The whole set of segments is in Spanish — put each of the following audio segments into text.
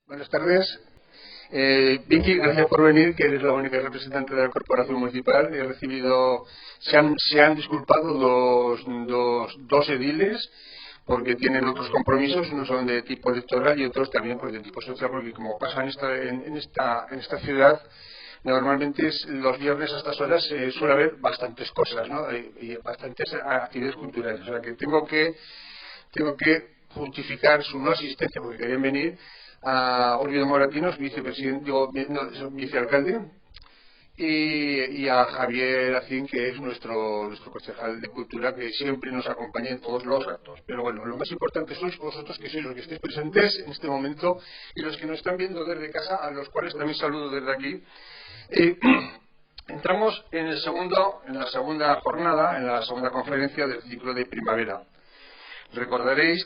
Buenas tardes. Vicky, gracias por venir, que eres la única representante de la corporación municipal. He recibido, se han disculpado dos ediles porque tienen otros compromisos, unos son de tipo electoral y otros también pues, de tipo social, porque como pasa en esta ciudad, normalmente los viernes a estas horas suele haber bastantes cosas, ¿no? Y bastantes actividades culturales. O sea que tengo que justificar su no asistencia porque querían venir a Olvido Moratinos, vicepresidente, digo, no, vicealcalde, y a Javier Acín, que es nuestro concejal de cultura, que siempre nos acompaña en todos los actos. Pero bueno, lo más importante sois vosotros, que sois los que estáis presentes en este momento, y los que nos están viendo desde casa, a los cuales también saludo desde aquí. Eh, Entramos en la segunda jornada, en la segunda conferencia del ciclo de primavera. Recordaréis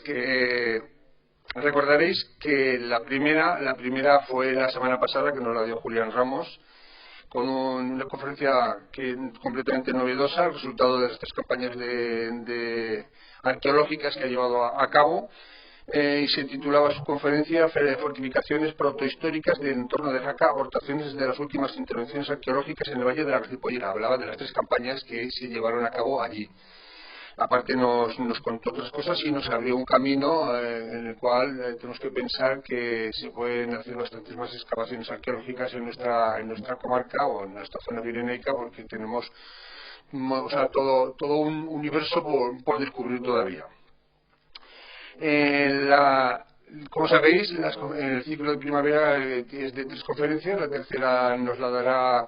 que la primera fue la semana pasada, que nos la dio Julián Ramos, con una conferencia completamente novedosa, el resultado de las 3 campañas arqueológicas que ha llevado a cabo, y se titulaba su conferencia Fortificaciones protohistóricas del entorno de Jaca, aportaciones de las últimas intervenciones arqueológicas en el Valle de la Arcipollera. Hablaba de las 3 campañas que se llevaron a cabo allí. Aparte nos contó otras cosas y nos abrió un camino en el cual tenemos que pensar que se pueden hacer bastantes más excavaciones arqueológicas en nuestra comarca o en nuestra zona pirenaica, porque tenemos todo un universo por descubrir todavía. Como sabéis, el ciclo de primavera es de 3 conferencias. La tercera nos la dará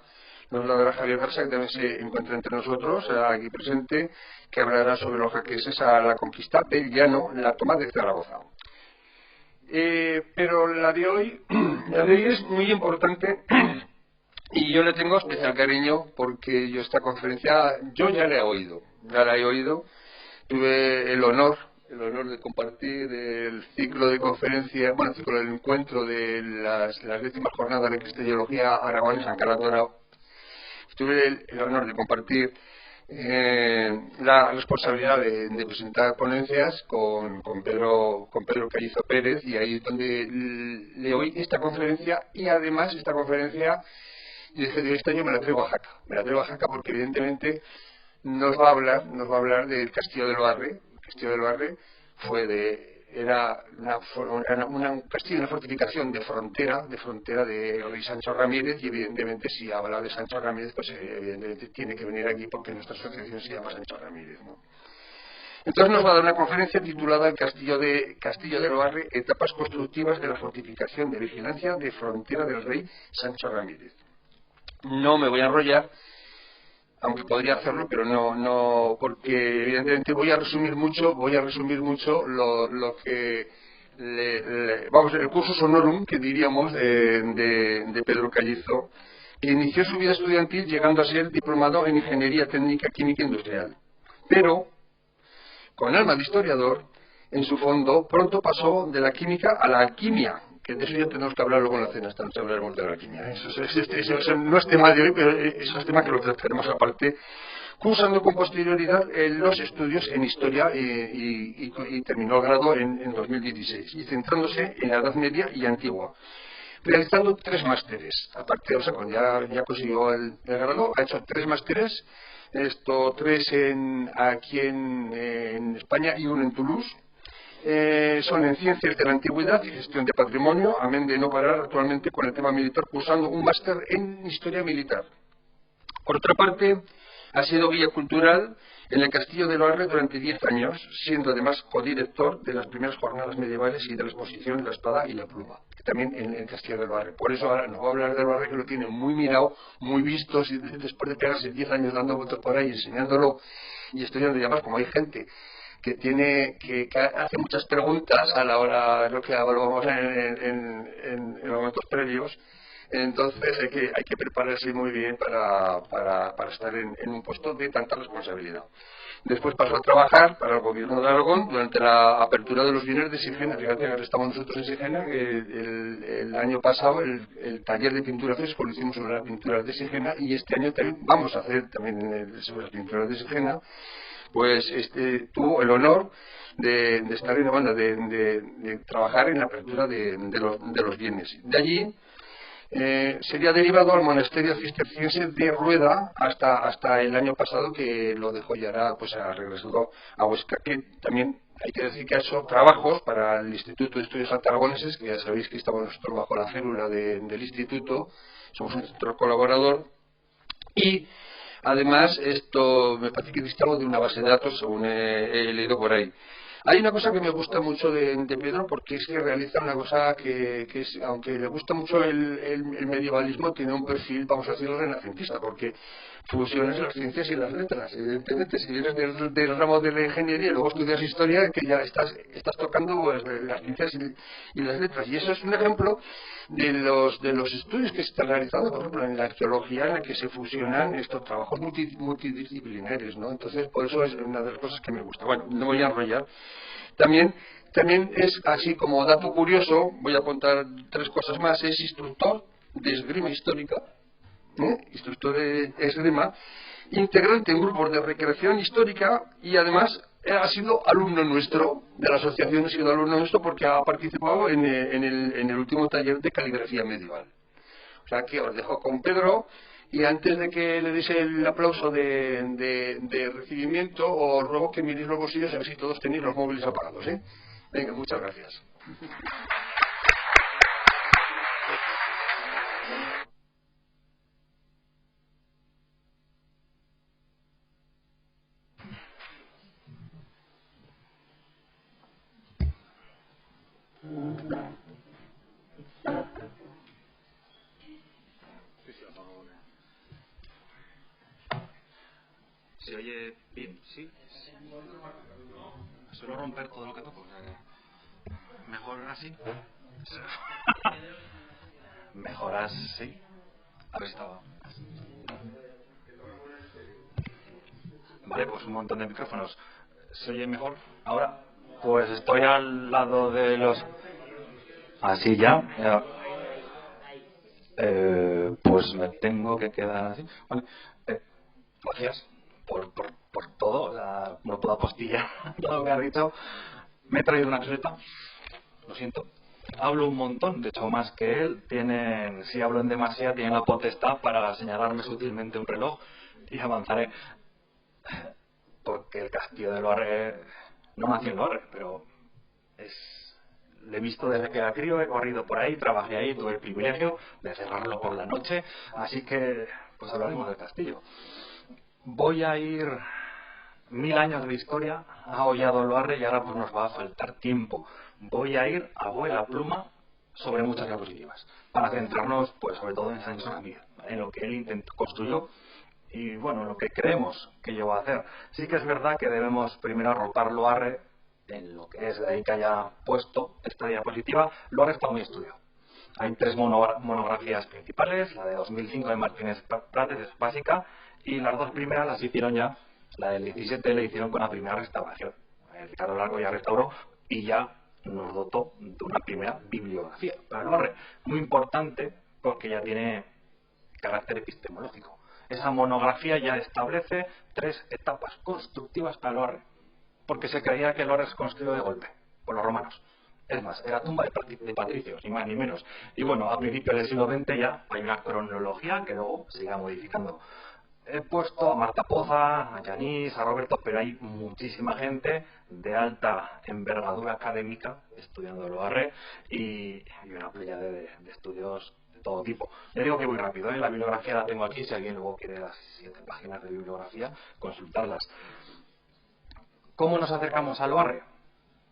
Javier Garza, que también se encuentra entre nosotros, aquí presente, que hablará sobre los jaqueses a la conquista del llano, la toma de Zaragoza. Pero la de hoy es muy importante y yo le tengo especial cariño porque yo esta conferencia, yo ya la he oído, tuve el honor de compartir el ciclo de conferencia, bueno, el ciclo del encuentro de las 10ª jornadas de Cristellología aragonesa en Calatrava. Tuve el honor de compartir la responsabilidad de presentar ponencias con Pedro Callizo Pérez, y ahí es donde le oí esta conferencia. Y además esta conferencia, y dije, este año me la traigo a Jaca porque evidentemente nos va a hablar del Castillo del Barre. El Castillo del Barre era un castillo, una fortificación de frontera de rey Sancho Ramírez, y evidentemente si habla de Sancho Ramírez, pues evidentemente tiene que venir aquí porque nuestra asociación se llama Sancho Ramírez, ¿no? Entonces nos va a dar una conferencia titulada El Castillo del Barre, etapas constructivas de la fortificación de vigilancia de frontera del rey Sancho Ramírez. No me voy a enrollar, aunque podría hacerlo, pero no, porque evidentemente voy a resumir mucho lo que vamos, el cursus honorum, que diríamos, de Pedro Callizo, que inició su vida estudiantil llegando a ser diplomado en Ingeniería Técnica Química Industrial. Pero, con alma de historiador, en su fondo, pronto pasó de la química a la alquimia, que de eso ya tenemos que hablar luego en la cena, esta noche hablaremos de la alquimia. Eso no es tema de hoy, pero eso es tema que lo trataremos aparte, cursando con posterioridad los estudios en Historia, y terminó el grado en 2016, y centrándose en la Edad Media y Antigua, realizando 3 másteres. Aparte, o sea, cuando ya consiguió el grado, ha hecho 3 másteres, 3 aquí en España y uno en Toulouse. Son en Ciencias de la Antigüedad y Gestión de Patrimonio, amén de no parar actualmente con el tema militar, cursando un máster en Historia Militar. Por otra parte, ha sido guía cultural en el Castillo del Barre durante 10 años, siendo además codirector de las primeras jornadas medievales y de la exposición de la espada y la pluma, también en el Castillo del Barre. Por eso ahora nos va a hablar del Barre, que lo tiene muy mirado, muy visto, después de pegarse 10 años dando vueltas por ahí, enseñándolo y estudiando. Y además, como hay gente que hace muchas preguntas a la hora de lo que hablamos en momentos previos, entonces hay que prepararse muy bien para estar en un puesto de tanta responsabilidad. Después pasó a trabajar para el gobierno de Aragón durante la apertura de los bienes de Sigena. Fíjate que ahora estamos nosotros en Sigena, que el año pasado el taller de pintura fresco lo hicimos sobre las pinturas de Sigena, y este año también vamos a hacer también sobre las pinturas de Sigena, pues tuvo el honor de estar en la banda, de trabajar en la apertura de los bienes. De allí sería derivado al monasterio cisterciense de Rueda hasta el año pasado, que lo dejó y ahora pues ha regresado a Huesca, que también hay que decir que ha hecho trabajos para el Instituto de Estudios Altaragoneses, que ya sabéis que estamos nosotros bajo la célula del instituto, somos un sector colaborador, y además esto me parece que dista de una base de datos, según he leído por ahí. Hay una cosa que me gusta mucho de Pedro, porque es que realiza una cosa que es, aunque le gusta mucho el medievalismo, tiene un perfil, vamos a decirlo, renacentista, porque fusiones las ciencias y las letras. Evidentemente, si vienes del ramo de la ingeniería y luego estudias historia, que ya estás tocando pues, las ciencias y las letras. Y eso es un ejemplo de los estudios que se están realizando, por ejemplo, en la arqueología, en la que se fusionan estos trabajos multidisciplinares, ¿no? Entonces, por eso es una de las cosas que me gusta. Bueno, no voy a enrollar. También es así como dato curioso, voy a contar tres cosas más, es instructor de esgrima histórica, instructor de esgrima, integrante en grupos de recreación histórica y además ha sido alumno nuestro, de la asociación ha sido alumno nuestro porque ha participado en el último taller de caligrafía medieval. O sea que os dejo con Pedro. Y antes de que le deis el aplauso de recibimiento, os ruego que miréis los bolsillos a ver si todos tenéis los móviles apagados, ¿eh? Venga, muchas gracias. ¿Se oye bien? ¿Sí? Suelo romper todo lo que toco. ¿Mejor así? ¿Mejor así? A ver, estaba. Vale, pues un montón de micrófonos. ¿Se oye mejor? Ahora, pues estoy al lado de los... Así ya. Pues me tengo que quedar así. Vale. Gracias por todo, no puedo apostillar todo lo que has dicho. Me he traído una camiseta, lo siento. Hablo un montón, de hecho más que él. Si hablo en demasía, tienen la potestad para señalarme sutilmente un reloj y avanzaré. Porque el castillo de Loarre no nació en Loarre, pero le he visto desde que era crío, he corrido por ahí, trabajé ahí, tuve el privilegio de cerrarlo por la noche, así que pues hablaremos del castillo. Voy a ir 1000 años de historia, ha hollado Loarre y ahora pues nos va a faltar tiempo. Voy a ir a vuela pluma sobre muchas diapositivas, para centrarnos pues sobre todo en Sancho Ramírez, en lo que él construyó y bueno, lo que creemos que llegó a hacer. Sí que es verdad que debemos primero arropar Loarre en lo que es, de ahí que haya puesto esta diapositiva. Loarre está muy estudiado. Hay tres monografías principales, la de 2005 de Martínez Prates es básica, y las dos primeras las hicieron ya, la del 17 la hicieron con la primera restauración. Ricardo Largo ya restauró y ya nos dotó de una primera bibliografía para Loarre, muy importante porque ya tiene carácter epistemológico. Esa monografía ya establece 3 etapas constructivas para Loarre, porque se creía que Loarre se construyó de golpe por los romanos. Es más, era tumba de patricios, ni más ni menos. Y bueno, a principios del siglo XX ya hay una cronología que luego se irá modificando. He puesto a Marta Poza, a Yanís, a Roberto, pero hay muchísima gente de alta envergadura académica estudiando Loarre y una playa de estudios de todo tipo. Ya digo que muy rápido, ¿eh? La bibliografía la tengo aquí, si alguien luego quiere las 7 páginas de bibliografía, consultarlas. ¿Cómo nos acercamos a Loarre?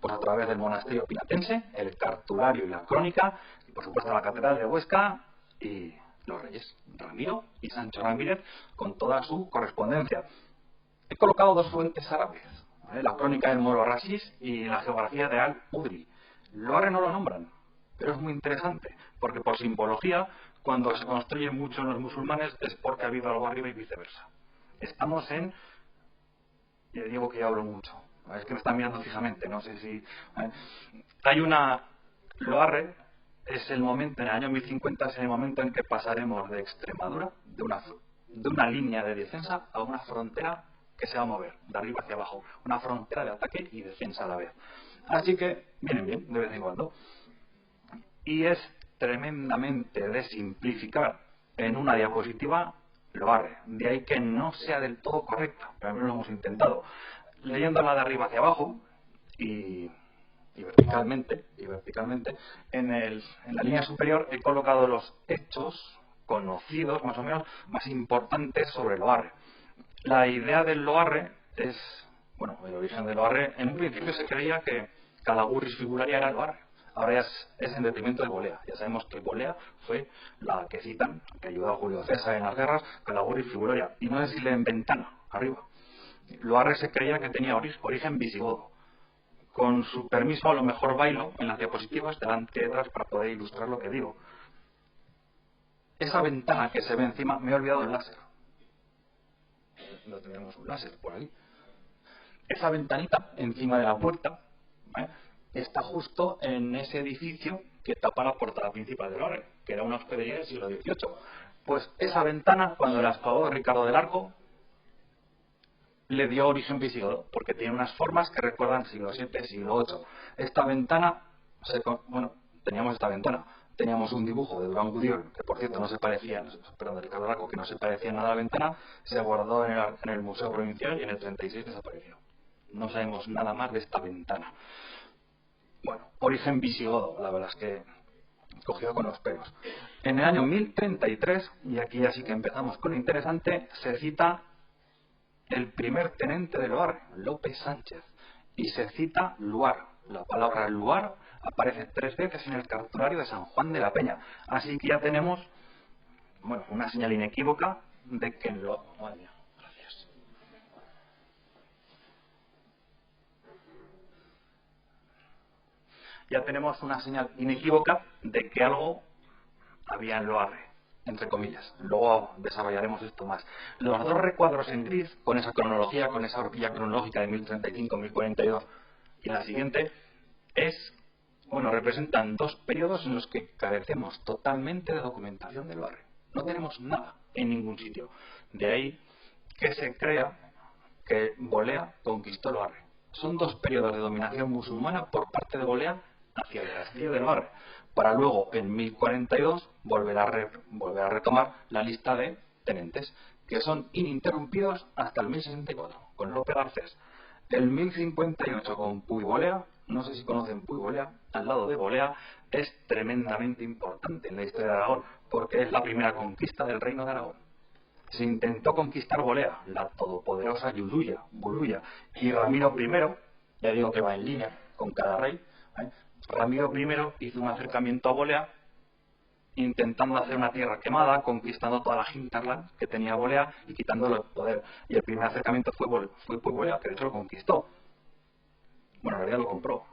Pues a través del monasterio pilatense, el cartulario y la crónica, y por supuesto la catedral de Huesca y los reyes Ramiro y Sancho Ramírez con toda su correspondencia. He colocado 2 fuentes árabes, ¿vale? La crónica del Moro Rasis y la geografía de Al-Udri. Loarre no lo nombran, pero es muy interesante, porque por simbología, cuando se construyen mucho en los musulmanes es porque ha habido algo arriba y viceversa. Estamos en... Ya digo que ya hablo mucho. Es que me están mirando fijamente, no sé si... Hay una... Loarre es el momento, en el año 1050 es el momento en que pasaremos de Extremadura, de una línea de defensa, a una frontera que se va a mover de arriba hacia abajo, una frontera de ataque y defensa a la vez. Así que vienen bien de vez en cuando. Y es tremendamente de simplificar en una diapositiva Loarre. De ahí que no sea del todo correcta, pero al menos lo hemos intentado. Leyéndola de arriba hacia abajo y verticalmente, en la línea superior he colocado los hechos conocidos, más o menos, más importantes sobre Loarre. La idea del Loarre es, bueno, el origen del Loarre, en un principio se creía que Calagurris Figuraria era Loarre. Ahora ya es en detrimento de Bolea. Ya sabemos que Bolea fue la que citan, que ayudó a Julio César en las guerras, Calagurris Figuraria. Y no es decirle en ventana, arriba. Loarre se creía que tenía origen visigodo. Con su permiso, a lo mejor bailo en las diapositivas delante y detrás para poder ilustrar lo que digo. Esa ventana que se ve encima, me he olvidado el láser. No tenemos un láser por ahí. Esa ventanita encima de la puerta, ¿vale?, está justo en ese edificio que tapa la portada principal de Loarre, que era una hospedería del siglo XVIII. Pues esa ventana, cuando la excavó Ricardo del Arco, le dio origen visigodo, porque tiene unas formas que recuerdan siglo VII, siglo VIII. Esta ventana, teníamos esta ventana, teníamos un dibujo de Durán Gudiol, que por cierto no se parecía, de Ricardo del Arco, que no se parecía nada a la ventana, se guardó en el Museo Provincial y en el 36 desapareció. No sabemos nada más de esta ventana. Bueno, origen visigodo, la verdad es que cogido con los pelos. En el año 1033, y aquí ya sí que empezamos con lo interesante, se cita el primer tenente de Loarre, Lope Sánchez, y se cita Luar. La palabra Luar aparece 3 veces en el cartulario de San Juan de la Peña. Así que ya tenemos, bueno, una señal inequívoca de que Madre mía, gracias. Ya tenemos una señal inequívoca de que algo había en Loarre, entre comillas. Luego desarrollaremos esto más. Los dos recuadros en gris, con esa cronología, con esa horquilla cronológica de 1035, 1042 y la siguiente, representan 2 periodos en los que carecemos totalmente de documentación de Loarre. No tenemos nada en ningún sitio. De ahí que se crea que Bolea conquistó Loarre. Son 2 periodos de dominación musulmana por parte de Bolea hacia el castillo de Loarre, para luego en 1042 volver a retomar la lista de tenentes, que son ininterrumpidos hasta el 1064 con Lope Garcés. El 1058 con Puy Bolea, no sé si conocen Puy Bolea, al lado de Bolea, es tremendamente importante en la historia de Aragón, porque es la primera conquista del reino de Aragón. Se intentó conquistar Bolea, la todopoderosa Buluya, y Ramiro I, ya digo que va en línea con cada rey, Ramiro I hizo un acercamiento a Bolea, intentando hacer una tierra quemada, conquistando toda la hinterland que tenía Bolea y quitándole el poder. Y el primer acercamiento fue Puy Bolea, que de hecho lo conquistó. Bueno, en realidad lo compró.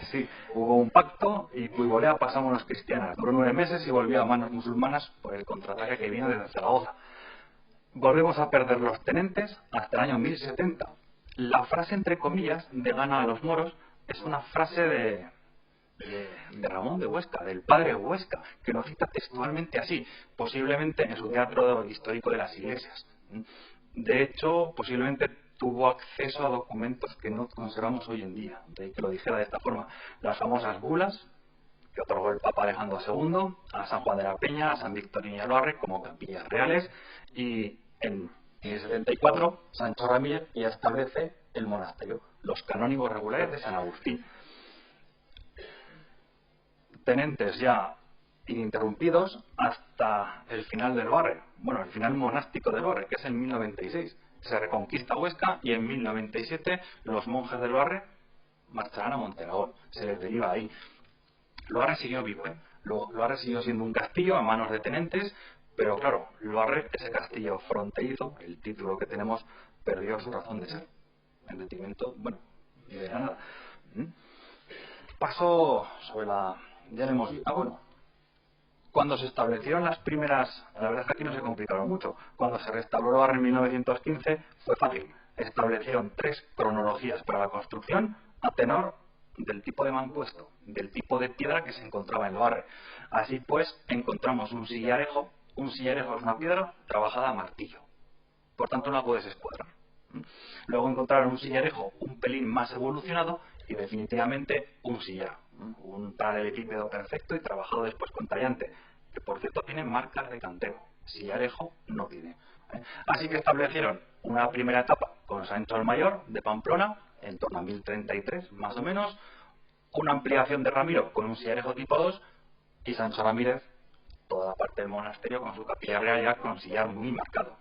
Sí, hubo un pacto y Puy Bolea pasó a manos cristianas. Duró 9 meses y volvió a manos musulmanas por el contraataque que vino desde Zaragoza. Volvemos a perder los tenentes hasta el año 1070. La frase entre comillas de gana a los moros es una frase de Ramón de Huesca, del padre Huesca, que lo cita textualmente así, posiblemente en su teatro histórico de las iglesias. De hecho, posiblemente tuvo acceso a documentos que no conservamos hoy en día, de ahí que lo dijera de esta forma. Las famosas bulas que otorgó el Papa Alejandro II a San Juan de la Peña, a San Victorino y a Loarre como capillas reales, y en 1074 Sancho Ramírez ya establece el monasterio, los canónigos regulares de San Agustín. Tenentes ya ininterrumpidos hasta el final de Loarre, bueno, el final monástico de Loarre, que es en 1096. Se reconquista Huesca y en 1097 los monjes de Loarre marcharán a Monteragón, se les deriva ahí. Loarre siguió vivo, Loarre siguió siendo un castillo a manos de tenentes, pero claro, Loarre, ese castillo fronterizo, el título que tenemos, perdió su razón de ser, en detrimento, de nada. Paso sobre la... ya lo hemos visto. Cuando se establecieron las primeras, la verdad es que aquí no se complicaron mucho. Cuando se restauró Loarre en 1915 fue fácil. Establecieron 3 cronologías para la construcción a tenor del tipo de mampuesto, del tipo de piedra que se encontraba en Loarre. Así pues, encontramos un sillarejo. Un sillarejo es una piedra trabajada a martillo. Por tanto, no la puedes escuadrar. Luego encontraron un sillarejo un pelín más evolucionado y definitivamente un sillar, un paralelepípedo perfecto y trabajado después con tallante, que por cierto tiene marcas de canteo. Sillarejo no tiene. Así que establecieron una primera etapa con Sancho el Mayor de Pamplona, en torno a 1033 más o menos, una ampliación de Ramiro con un sillarejo tipo 2 y Sancho Ramírez toda la parte del monasterio con su capilla real ya con sillar muy marcado,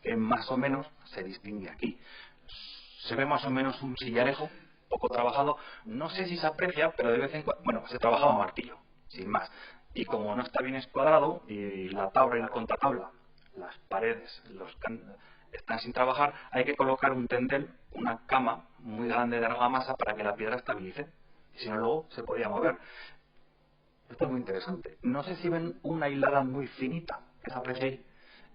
que más o menos se distingue aquí. Se ve más o menos un sillarejo poco trabajado, no sé si se aprecia, pero de vez en cuando, bueno, se trabajaba a martillo, sin más. Y como no está bien escuadrado y la tabla y la contratabla, las paredes, están sin trabajar, hay que colocar un tendel, una cama muy grande de argamasa para que la piedra estabilice. Y si no, luego se podía mover. Esto es muy interesante. No sé si ven una hilada muy finita que se aprecia ahí.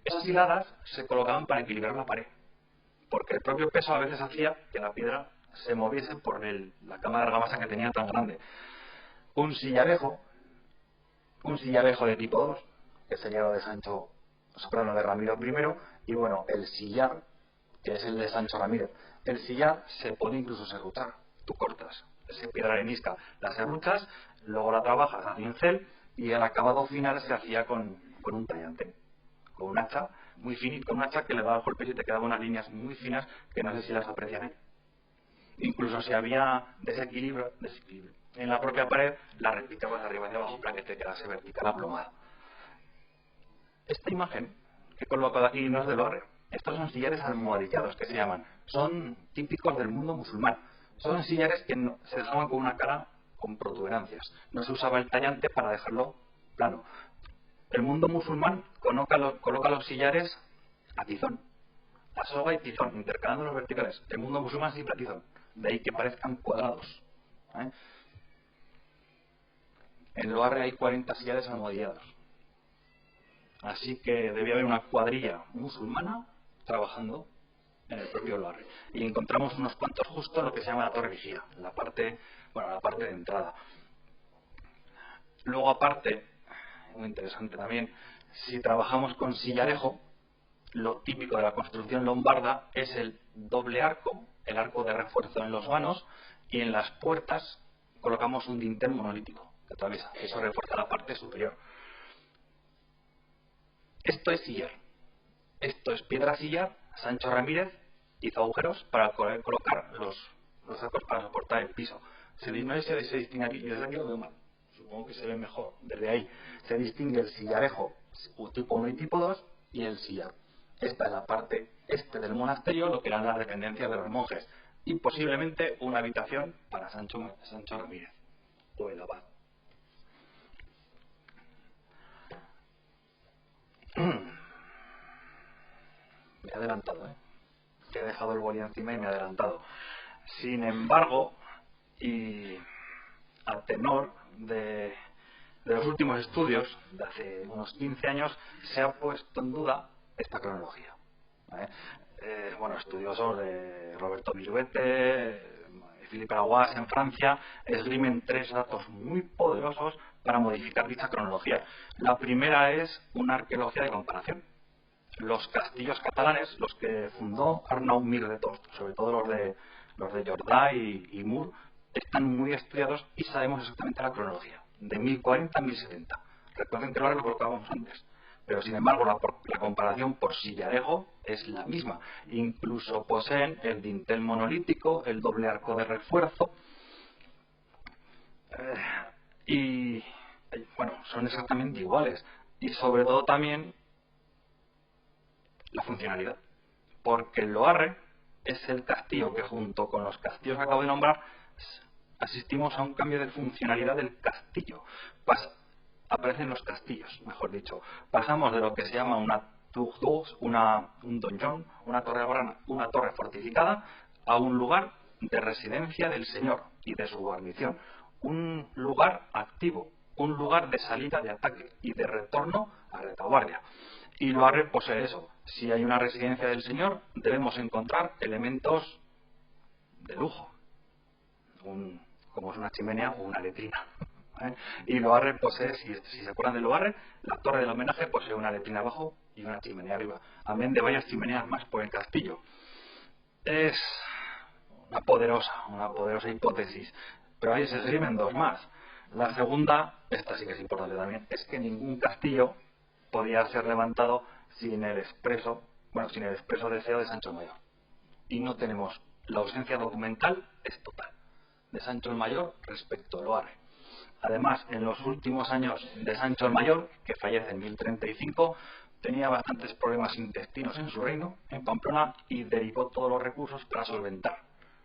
Esas hiladas se colocaban para equilibrar la pared, porque el propio peso a veces hacía que la piedra se moviese por la cama de argamasa que tenía tan grande. Un sillarejo de tipo 2, que es el hierro de Sancho Soprano de Ramiro I, y bueno, el sillar, que es el de Sancho Ramírez. El sillar se puede incluso serruchar. Tú cortas esa piedra arenisca, la serruchas, luego la trabajas a cincel y el acabado final se hacía con un tallante, con un hacha muy finita, con un hacha que le daba el golpe y te quedaban unas líneas muy finas que no sé si las aprecian ahí. Incluso si había desequilibrio en la propia pared, la replicabas de arriba y de abajo para que te quedase vertical aplomada. Esta imagen que he colocado aquí no es del barrio. Estos son sillares almohadillados, que se llaman. Son típicos del mundo musulmán. Son sillares que se dejaban con una cara con protuberancias. No se usaba el tallante para dejarlo plano. El mundo musulmán coloca los sillares a tizón, a soga y tizón, intercalando los verticales. El mundo musulmán siempre a tizón. De ahí que parezcan cuadrados. En Loarre hay 40 sillares almohadillados. Así que debía haber una cuadrilla musulmana trabajando en el propio Loarre. Y encontramos unos cuantos justo en lo que se llama la Torre Vigía, la parte de entrada. Luego aparte, muy interesante también, si trabajamos con sillarejo, lo típico de la construcción lombarda es el doble arco, el arco de refuerzo en los vanos, y en las puertas colocamos un dintel monolítico que atraviesa. Eso refuerza la parte superior. Esto es sillar. Esto es piedra sillar. Sancho Ramírez hizo agujeros para poder colocar los arcos para soportar el piso. No sé si se distingue aquí, yo desde aquí lo veo mal. Supongo que se ve mejor. Desde ahí se distingue el sillarejo tipo 1 y tipo 2 y el sillar. Esta es la parte este del monasterio, lo que eran las dependencias de los monjes. Y posiblemente una habitación para Sancho Ramírez o el abad. Me he adelantado, que he dejado el boli encima y me he adelantado. Sin embargo, y a tenor de los últimos estudios de hace unos 15 años, se ha puesto en duda esta cronología. Estudiosos de Roberto Viruete, Philippe Laguas en Francia esgrimen 3 datos muy poderosos para modificar dicha cronología. La primera es una arqueología de comparación. Los castillos catalanes, los que fundó Arnaud Mir de Tost, sobre todo los de Jordà y Mur, están muy estudiados y sabemos exactamente la cronología, de 1040 a 1070. Recuerden que ahora lo colocábamos antes, pero sin embargo la comparación por sillarejo es la misma. Incluso poseen el dintel monolítico, el doble arco de refuerzo, y son exactamente iguales. Y sobre todo también la funcionalidad, porque el Loarre es el castillo que junto con los castillos que acabo de nombrar asistimos a un cambio de funcionalidad del castillo. Aparecen los castillos, mejor dicho. Pasamos de lo que se llama una tour d'eau, un donjon, una torre fortificada, a un lugar de residencia del señor y de su guarnición. Un lugar activo, un lugar de salida de ataque y de retorno a retaguardia. Y Loarre posee eso. Si hay una residencia del señor, debemos encontrar elementos de lujo, como es una chimenea o una letrina. Y Loarre posee, si se acuerdan de Loarre, la torre del homenaje posee una letrina abajo y una chimenea arriba, amén de varias chimeneas más por el castillo. Es una poderosa hipótesis, pero ahí se esgrimen dos más. La segunda, esta sí que es importante también, es que ningún castillo podía ser levantado sin el expreso deseo de Sancho el Mayor. Y no tenemos, la ausencia documental es total de Sancho el Mayor respecto a Loarre. Además, en los últimos años de Sancho el Mayor, que fallece en 1035, tenía bastantes problemas intestinos en su reino, en Pamplona, y derivó todos los recursos para solventar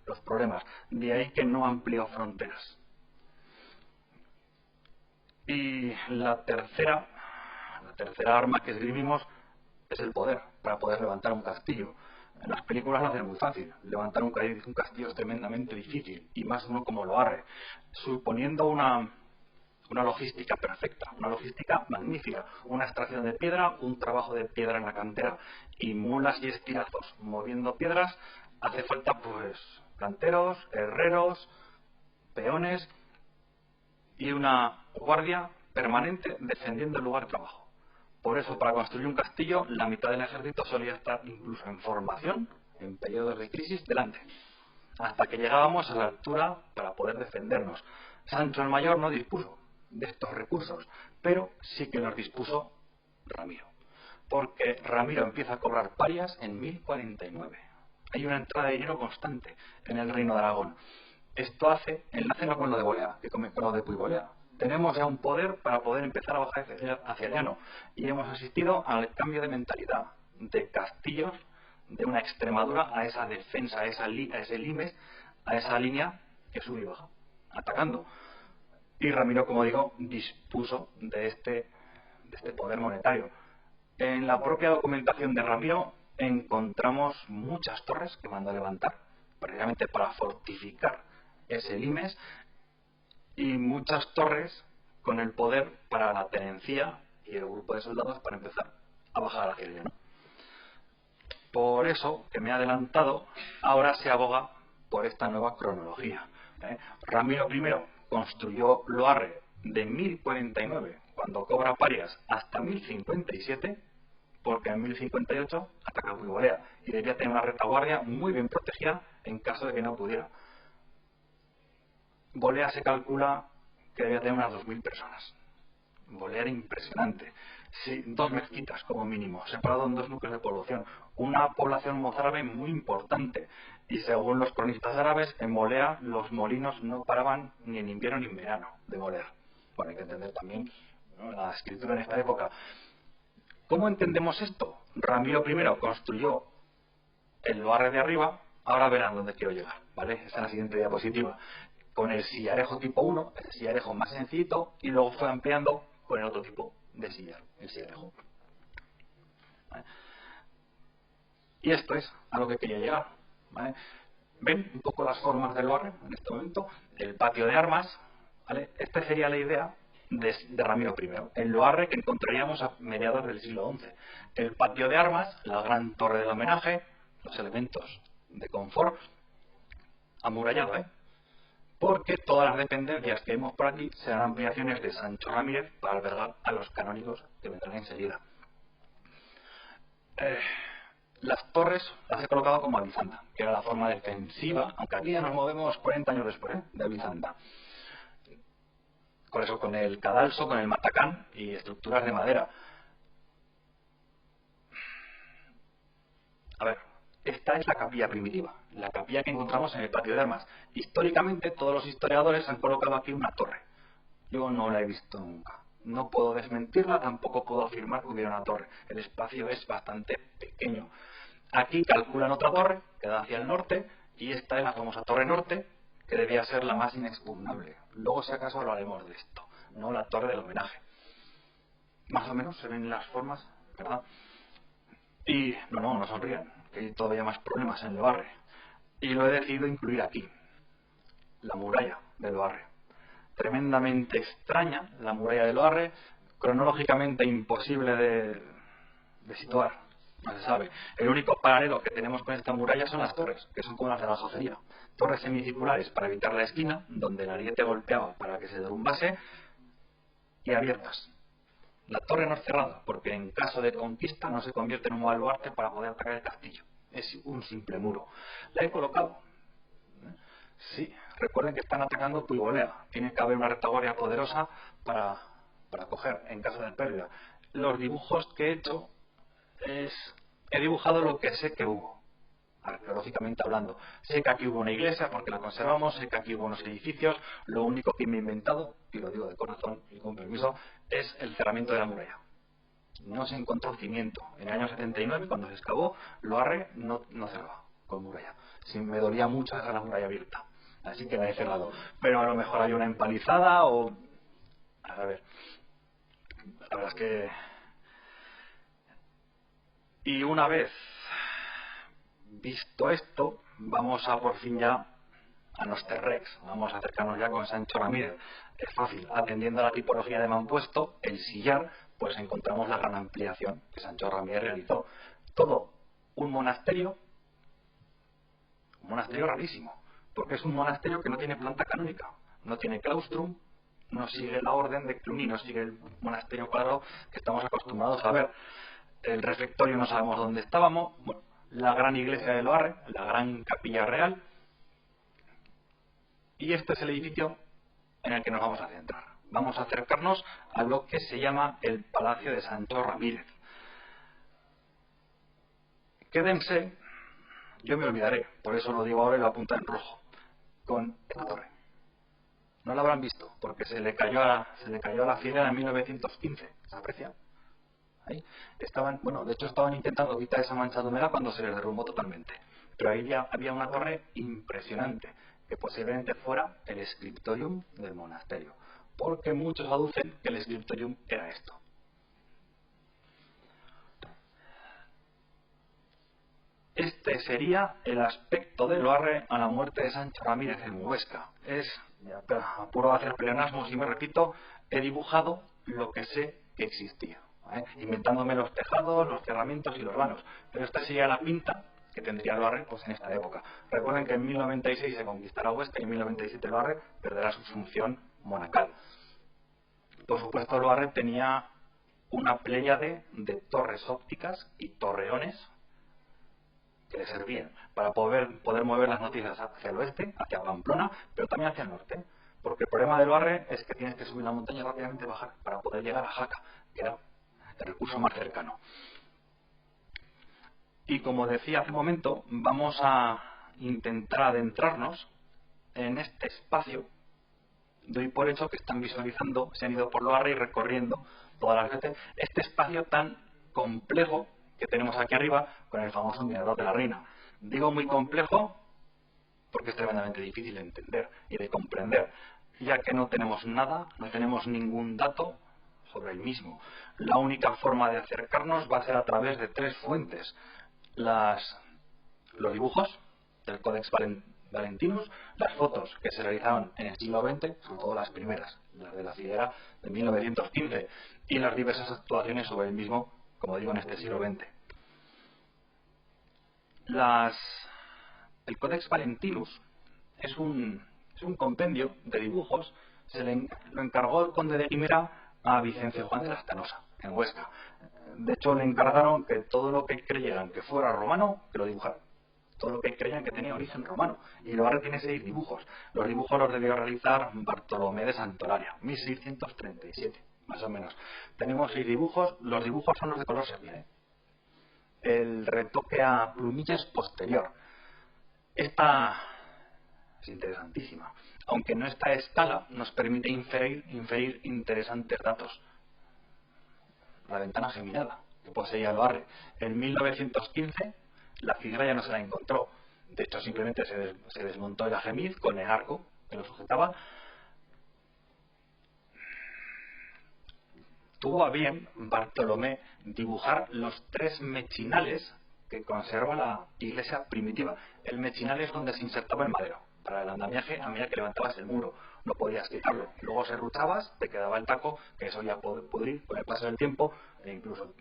los problemas. De ahí que no amplió fronteras. Y la tercera arma que esgrimimos es el poder, para poder levantar un castillo. En las películas lo hacen muy fácil. Levantar un castillo es tremendamente difícil, y más uno como Loarre, suponiendo una logística perfecta, una logística magnífica, una extracción de piedra, un trabajo de piedra en la cantera y mulas y estilazos moviendo piedras. Hace falta pues canteros, herreros, peones y una guardia permanente defendiendo el lugar de trabajo. Por eso, para construir un castillo, la mitad del ejército solía estar incluso en formación en periodos de crisis delante, hasta que llegábamos a la altura para poder defendernos. Sancho el Mayor no dispuso de estos recursos, pero sí que los dispuso Ramiro, porque Ramiro empieza a cobrar parias en 1049. Hay una entrada de dinero constante en el reino de Aragón. Esto enlace no con lo de Bolea, que con lo de Puibolea. Tenemos ya un poder para poder empezar a bajar hacia el llano, y hemos asistido al cambio de mentalidad de castillos de una Extremadura a esa defensa, a ese limes, a esa línea que sube y baja, atacando. Y Ramiro, como digo, dispuso de este poder monetario. En la propia documentación de Ramiro encontramos muchas torres que mandó a levantar, precisamente para fortificar ese limes, y muchas torres con el poder para la tenencia y el grupo de soldados para empezar a bajar hacia el llano. Por eso, que me he adelantado, ahora se aboga por esta nueva cronología. Ramiro I construyó Loarre de 1049, cuando cobra parias, hasta 1057, porque en 1058 ataca Puibolea y debía tener una retaguardia muy bien protegida en caso de que no pudiera. Bolea se calcula que debía tener unas 2000 personas. Bolea era impresionante. Sí, 2 mezquitas como mínimo, separado en 2 núcleos de población. Una población mozárabe muy importante. Y según los cronistas árabes, en Bolea los molinos no paraban ni en invierno ni en verano de moler. Bueno, hay que entender también, ¿no?, la escritura en esta época. ¿Cómo entendemos esto? Ramiro I construyó el Loarre de arriba. Ahora verán dónde quiero llegar, ¿vale? Esta es la siguiente diapositiva. Con el sillarejo tipo 1, el sillarejo más sencillito, y luego fue ampliando con el otro tipo de sillar, el sillarejo. ¿Vale? Y esto es a lo que quería llegar, ¿vale? Ven un poco las formas del Loarre en este momento. El patio de armas, ¿vale? Esta sería la idea de Ramiro I. El Loarre que encontraríamos a mediados del siglo XI. El patio de armas, la gran torre del homenaje, los elementos de confort, amurallado, porque todas las dependencias que vemos por aquí serán ampliaciones de Sancho Ramírez para albergar a los canónigos que vendrán enseguida. Las torres las he colocado como Avizanda, que era la forma defensiva, aunque aquí ya nos movemos 40 años después de Avizanda. Por eso con el cadalso, con el matacán y estructuras de madera. A ver, esta es la capilla primitiva, la capilla que encontramos en el patio de armas. Históricamente todos los historiadores han colocado aquí una torre. Yo no la he visto nunca. No puedo desmentirla, tampoco puedo afirmar que hubiera una torre. El espacio es bastante pequeño. Aquí calculan otra torre que da hacia el norte, y esta es la famosa torre norte, que debía ser la más inexpugnable. Luego, si acaso, hablaremos de esto, no la torre del homenaje. Más o menos se ven las formas, ¿verdad? Y no sonrían, que hay todavía más problemas en Loarre. Y lo he decidido incluir aquí, la muralla de Loarre. Tremendamente extraña la muralla de Loarre, cronológicamente imposible de situar, no se sabe. El único paralelo que tenemos con esta muralla son las torres, que son como las de la aljafería. Torres semicirculares para evitar la esquina, donde el ariete golpeaba para que se derrumbase, y abiertas. La torre no es cerrada, porque en caso de conquista no se convierte en un baluarte para poder atacar el castillo. es un simple muro. La he colocado. Sí, recuerden que están atacando Puigolea. Tiene que haber una retaguardia poderosa para coger en caso de pérdida. Los dibujos que he hecho he dibujado lo que sé que hubo, arqueológicamente hablando. Sé que aquí hubo una iglesia porque la conservamos, sé que aquí hubo unos edificios. Lo único que me he inventado, y lo digo de corazón y con permiso, es el cerramiento de la muralla. No se encontró cimiento. En el año 79, cuando se excavó, Loarre no cerraba con muralla. Sí, me dolía mucho dejar la muralla abierta, así que la he cerrado. Pero a lo mejor hay una empalizada o... A ver, la verdad es que... Y una vez visto esto, vamos a por fin ya a Nosterrex. Vamos a acercarnos ya con Sancho Ramírez. Es fácil, atendiendo a la tipología de mampuesto, el sillar, pues encontramos la gran ampliación que Sancho Ramírez realizó. Todo un monasterio rarísimo, porque es un monasterio que no tiene planta canónica, no tiene claustrum, no sigue la orden de Cluny, no sigue el monasterio cuadrado que estamos acostumbrados a ver. El refectorio no sabemos dónde estábamos. Bueno, la gran iglesia de Loarre, la gran capilla real, y este es el edificio en el que nos vamos a centrar. Vamos a acercarnos a lo que se llama el Palacio de Sancho Ramírez. Quédense, yo me olvidaré, por eso lo digo ahora y lo apunto en rojo, con esta torre. No la habrán visto, porque se le cayó a la fila en 1915, ¿se aprecia? Ahí estaban, bueno, de hecho estaban intentando quitar esa mancha de humedad cuando se les derrumbó totalmente. Pero ahí ya había una torre impresionante, que posiblemente fuera el scriptorium del monasterio, porque muchos aducen que el scriptorium era esto. Este sería el aspecto de Loarre a la muerte de Sancho Ramírez en Huesca. Apuro a hacer pleonasmos y me repito, he dibujado lo que sé que existía, inventándome los tejados, los cerramientos y los vanos. Pero esta sería la pinta que tendría Loarre pues, en esta época. Recuerden que en 1096 se conquistará Huesca y en 1097 Loarre perderá su función monacal. Por supuesto, Loarre tenía una pléyade de torres ópticas y torreones que le servían para poder mover las noticias hacia el oeste, hacia Pamplona, pero también hacia el norte. Porque el problema del Loarre es que tienes que subir la montaña y rápidamente bajar para poder llegar a Jaca, que era el recurso más cercano. Y como decía hace un momento, vamos a intentar adentrarnos en este espacio. Doy por hecho que están visualizando, se han ido por Loarre y recorriendo todas las veces este espacio tan complejo que tenemos aquí arriba con el famoso mirador de la Reina. Digo muy complejo porque es tremendamente difícil de entender y de comprender, ya que no tenemos nada, no tenemos ningún dato sobre el mismo. La única forma de acercarnos va a ser a través de tres fuentes: los dibujos del Codex Valentinus, las fotos que se realizaron en el siglo XX, sobre todo las primeras, las de la Figuera de 1915, y las diversas actuaciones sobre el mismo, como digo, en este siglo XX. El Codex Valentinus es un compendio de dibujos. Lo encargó el conde de Guimera a Vicencio Juan de Lastanosa, en Huesca. De hecho, le encargaron que todo lo que creyeran que fuera romano, que lo dibujara. Todo lo que creían que tenía origen romano. Y Loarre tiene 6 dibujos. Los dibujos los debió realizar Bartolomé de Santolaria, 1637, más o menos. Tenemos 6 dibujos. Los dibujos son los de color sepia. El retoque a plumillas posterior. Esta es interesantísima. Aunque no está a escala, nos permite inferir interesantes datos. La ventana geminada que poseía Loarre. En 1915 la figura ya no se la encontró. De hecho, simplemente se desmontó el agemiz con el arco que lo sujetaba. Tuvo a bien Bartolomé dibujar los 3 mechinales que conserva la iglesia primitiva. El mechinal es donde se insertaba el madero para el andamiaje a medida que levantabas el muro. No podías quitarlo. Luego serruchabas, te quedaba el taco, que eso ya pudrir con el paso del tiempo, e incluso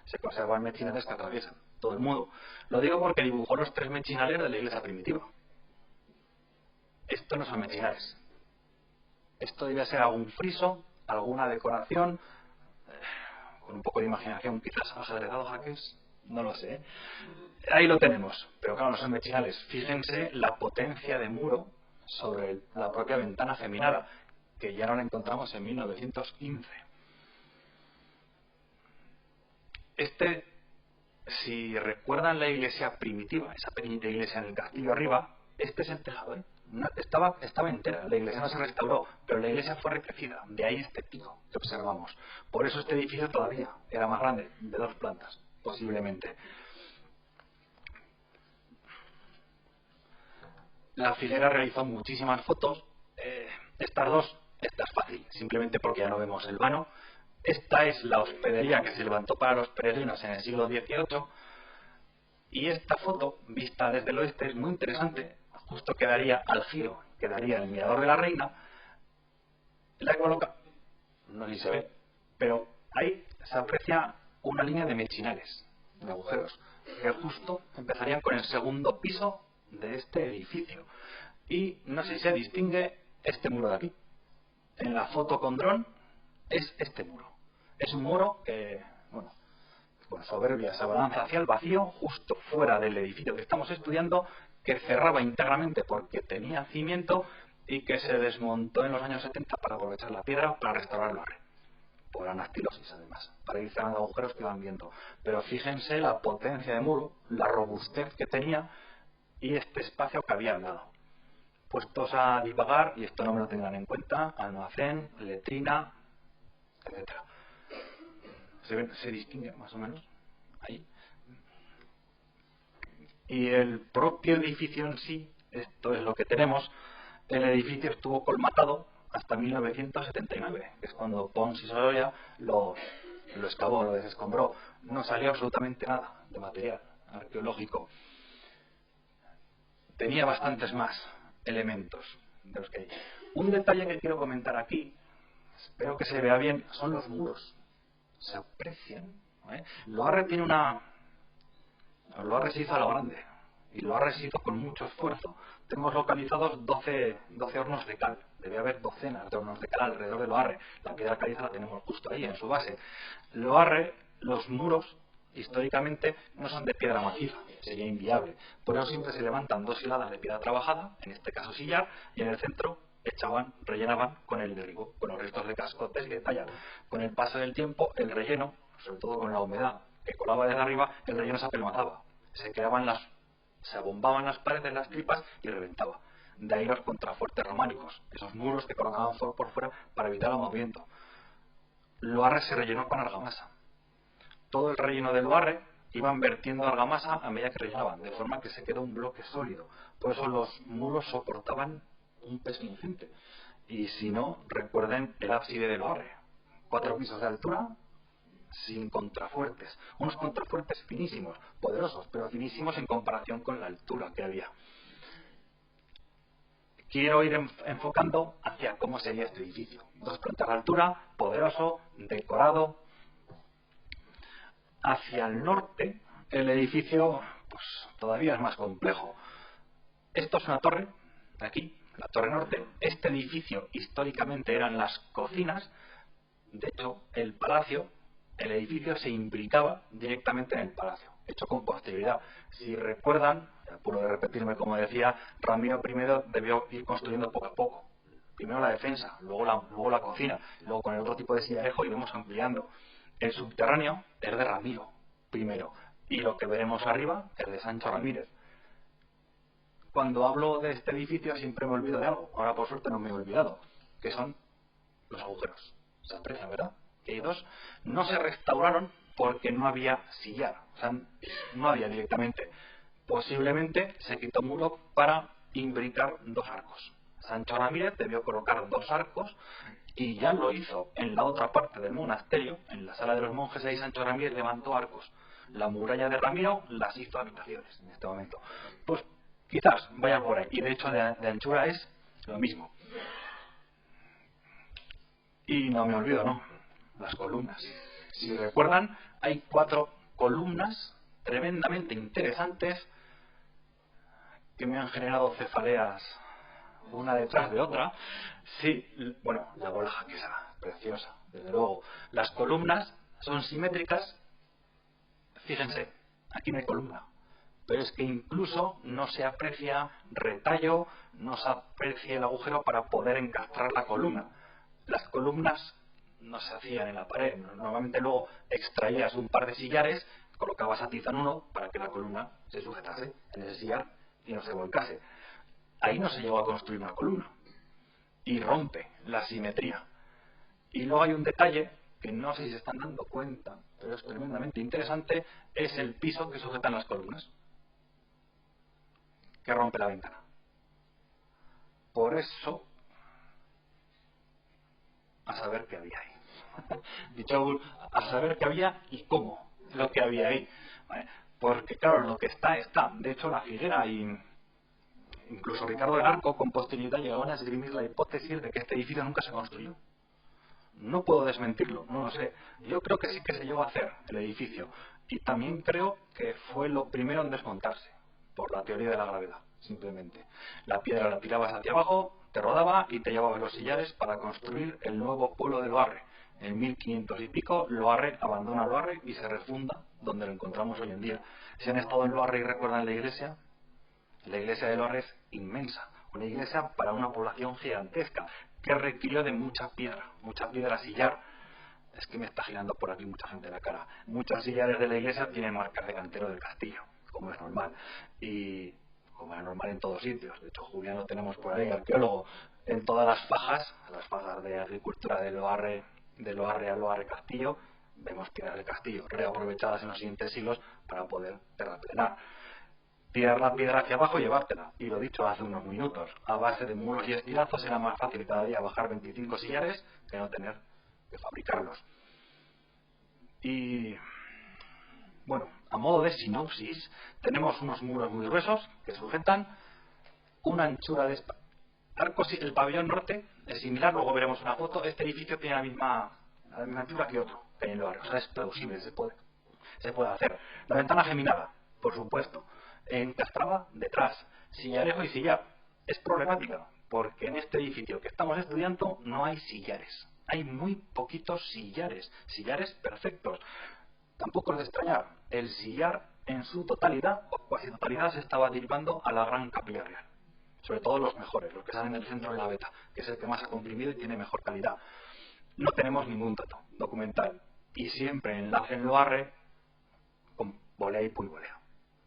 se conservan mechinales que atraviesan todo el muro. Lo digo porque dibujó los 3 mechinales de la iglesia primitiva. Esto no son mechinales. Esto debe ser algún friso, alguna decoración, con un poco de imaginación, quizás ajedrezado, jaques, No lo sé. Ahí lo tenemos. Pero claro, no son mechinales. Fíjense la potencia de muro sobre la propia ventana geminada, que ya no la encontramos en 1915. Si recuerdan la iglesia primitiva, esa pequeñita iglesia en el castillo arriba, este es el tejado, ¿eh? Estaba entera, la iglesia no se restauró, pero la iglesia fue recrecida, de ahí este pico que observamos. Por eso este edificio todavía era más grande, de 2 plantas, posiblemente. La Figuera realizó muchísimas fotos, estas dos, esta es fácil, simplemente porque ya no vemos el vano. Esta es la hospedería que se levantó para los peregrinos en el siglo XVIII. Y esta foto, vista desde el oeste, es muy interesante. Justo quedaría al giro, quedaría el mirador de la Reina. La coloca, no sé si se ve, pero ahí se aprecia una línea de mechinales, de agujeros, que justo empezarían con el segundo piso de este edificio. Y no sé si se distingue este muro de aquí. En la foto con dron es este muro. Es un muro que, bueno, con soberbia se abalanza hacia el vacío, justo fuera del edificio que estamos estudiando, que cerraba íntegramente porque tenía cimiento y que se desmontó en los años 70 para aprovechar la piedra para restaurarlo por anastilosis, además, para ir cerrando agujeros que van viendo. Pero fíjense la potencia de muro, la robustez que tenía y este espacio que había al lado. Puestos a divagar, y esto no me lo tendrán en cuenta, almacén, letrina, etcétera. Se distingue más o menos ahí. Y el propio edificio en sí, esto es lo que tenemos. El edificio estuvo colmatado hasta 1979, que es cuando Pons y Sorolla lo excavó, lo desescombró. No salió absolutamente nada de material arqueológico. Tenía bastantes más elementos de los que hay. Un detalle que quiero comentar aquí, espero que se vea bien, son los muros. Se aprecian. Loarre tiene Loarre se hizo a lo grande y Loarre se hizo con mucho esfuerzo. Tenemos localizados 12 hornos de cal. Debe haber docenas de hornos de cal alrededor de Loarre. La piedra caliza la tenemos justo ahí en su base. Loarre, los muros históricamente no son de piedra maciza, sería inviable. Por eso siempre se levantan 2 hiladas de piedra trabajada, en este caso sillar, y en el centro rellenaban con el derribo, con los restos de cascotes y de talla. Con el paso del tiempo, el relleno, sobre todo con la humedad que colaba desde arriba, el relleno se apelmazaba. Se abombaban las paredes, las tripas y reventaba. De ahí los contrafuertes románicos, esos muros que colocaban por fuera para evitar el movimiento. Loarre se rellenó con argamasa. Todo el relleno del Loarre iban vertiendo argamasa a medida que rellenaban, de forma que se quedó un bloque sólido. Por eso los muros soportaban un peso ingente. Y si no, recuerden el ábside del Loarre. 4 pisos de altura, sin contrafuertes. Unos contrafuertes finísimos, poderosos, pero finísimos en comparación con la altura que había. Quiero ir enfocando hacia cómo sería este edificio. 2 plantas de altura, poderoso, decorado. Hacia el norte, el edificio pues todavía es más complejo. Esto es una torre, aquí, la torre norte. Este edificio históricamente eran las cocinas. De hecho, el edificio se imbricaba directamente en el palacio, hecho con posterioridad. Si recuerdan, apuro de repetirme como decía, Ramiro I debió ir construyendo poco a poco. Primero la defensa, luego la cocina, luego con el otro tipo de sillarejo iremos ampliando. El subterráneo es de Ramiro primero y lo que veremos arriba es de Sancho Ramírez. Cuando hablo de este edificio siempre me olvido de algo, ahora por suerte no me he olvidado, que son los agujeros. Se aprecian, ¿verdad? Que hay 2. No se restauraron porque no había sillar, o sea, no había directamente. Posiblemente se quitó muro para imbricar 2 arcos. Sancho Ramírez debió colocar 2 arcos y ya lo hizo en la otra parte del monasterio, en la sala de los monjes. Ahí Sancho Ramírez levantó arcos. La muralla de Ramiro las hizo habitaciones en este momento. Pues quizás vayan por ahí, y de hecho de anchura es lo mismo. Y no me olvido, ¿no? Las columnas. Si recuerdan, hay 4 columnas tremendamente interesantes que me han generado cefaleas una detrás de otra. Sí, bueno, la bola jaquesa, preciosa, desde luego. Las columnas son simétricas. Fíjense, aquí no hay columna. Pero es que incluso no se aprecia retallo, no se aprecia el agujero para poder encastrar la columna. Las columnas no se hacían en la pared. Normalmente luego extraías un par de sillares, colocabas a tiza en uno para que la columna se sujetase en ese sillar y no se volcase. Ahí no se llegó a construir una columna y rompe la simetría. Y luego hay un detalle que no sé si se están dando cuenta, pero es tremendamente interesante, es el piso que sujetan las columnas, que rompe la ventana. Por eso, a saber qué había ahí. Dicho, a saber qué había y cómo lo que había ahí. ¿Vale? Porque claro, lo que está, está. De hecho, la Figuera y incluso Ricardo del Arco con posterioridad llegaron a esgrimir la hipótesis de que este edificio nunca se construyó. No puedo desmentirlo, no lo sé. Yo creo que sí que se llegó a hacer el edificio. Y también creo que fue lo primero en desmontarse, por la teoría de la gravedad, simplemente. La piedra la tirabas hacia abajo, te rodaba y te llevabas los sillares para construir el nuevo pueblo de Loarre. En 1500 y pico, Loarre abandona Loarre y se refunda donde lo encontramos hoy en día. Si han estado en Loarre y recuerdan la iglesia de Loarre es inmensa. Una iglesia para una población gigantesca que requirió de mucha piedra sillar. Es que me está girando por aquí mucha gente la cara. Muchos sillares de la iglesia tienen marcas de cantero del castillo, como es normal. Y como es normal en todos sitios. De hecho, Julián lo tenemos por ahí, arqueólogo, en todas las fajas de agricultura de Loarre a Loarre Castillo, vemos piedras del castillo reaprovechadas en los siguientes siglos para poder terraplenar. Tirar la piedra hacia abajo y llevártela. Y lo dicho hace unos minutos, a base de muros y estilazos era más fácil cada día bajar 25 sillares que no tener que fabricarlos. Y bueno, a modo de sinopsis, tenemos unos muros muy gruesos que sujetan una anchura de arcos. El pabellón norte es similar, luego veremos una foto. Este edificio tiene la misma anchura que otro que hay en Loarre. O sea, es plausible, se puede hacer. La ventana geminada, por supuesto, encastraba detrás, sillarejo y sillar. Es problemática, porque en este edificio que estamos estudiando no hay sillares. Hay muy poquitos sillares perfectos. Tampoco es de extrañar, el sillar en su totalidad o casi totalidad se estaba derivando a la gran capilla real. Sobre todo los mejores, los que salen del centro de la Beta, que es el que más ha comprimido y tiene mejor calidad. No tenemos ningún dato documental. Y siempre enlace en Loarre con volea y pulvolea,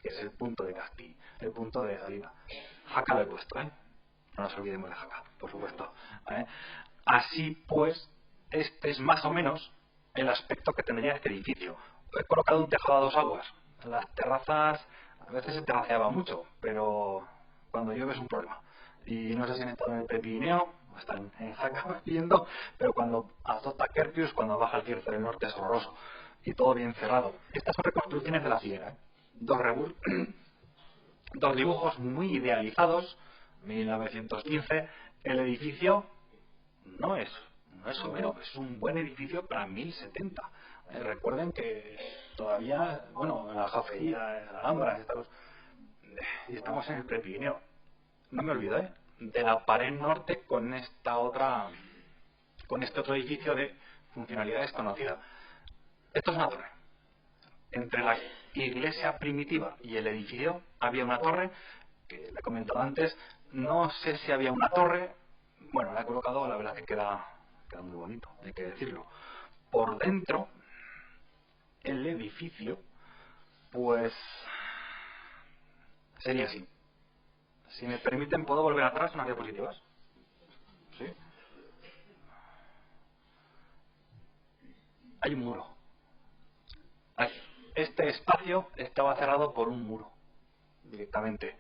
que es el punto de Castilla, el punto de salida. Jaca lo he puesto, ¿eh? No nos olvidemos de Jaca, por supuesto. Así pues, este es más o menos el aspecto que tendría este edificio. He colocado un tejado a dos aguas. Las terrazas, a veces se terraceaba mucho, pero cuando llueve es un problema. Y no sé si han estado en el Prepirineo, están en Jaca viendo, pero cuando azota Kerpius, cuando baja el cierzo del norte es horroroso. Y todo bien cerrado. Estas son reconstrucciones de la Figuera, ¿eh? Dos dibujos muy idealizados, 1915. El edificio no es somero, es un buen edificio para 1070. Recuerden que todavía, bueno, la Jafeía, la Alhambra, estamos en el Prepirineo. No me olvido, de la pared norte con este otro edificio de funcionalidad desconocida. Esto es una torre. Entre la iglesia primitiva y el edificio había una torre, que le he comentado antes. No sé si había una torre. Bueno, la he colocado, la verdad que queda muy bonito, hay que decirlo. Por dentro, el edificio, pues sería así. Si me permiten, ¿puedo volver atrás unas diapositivas? ¿Sí? Hay un muro. Este espacio estaba cerrado por un muro, directamente.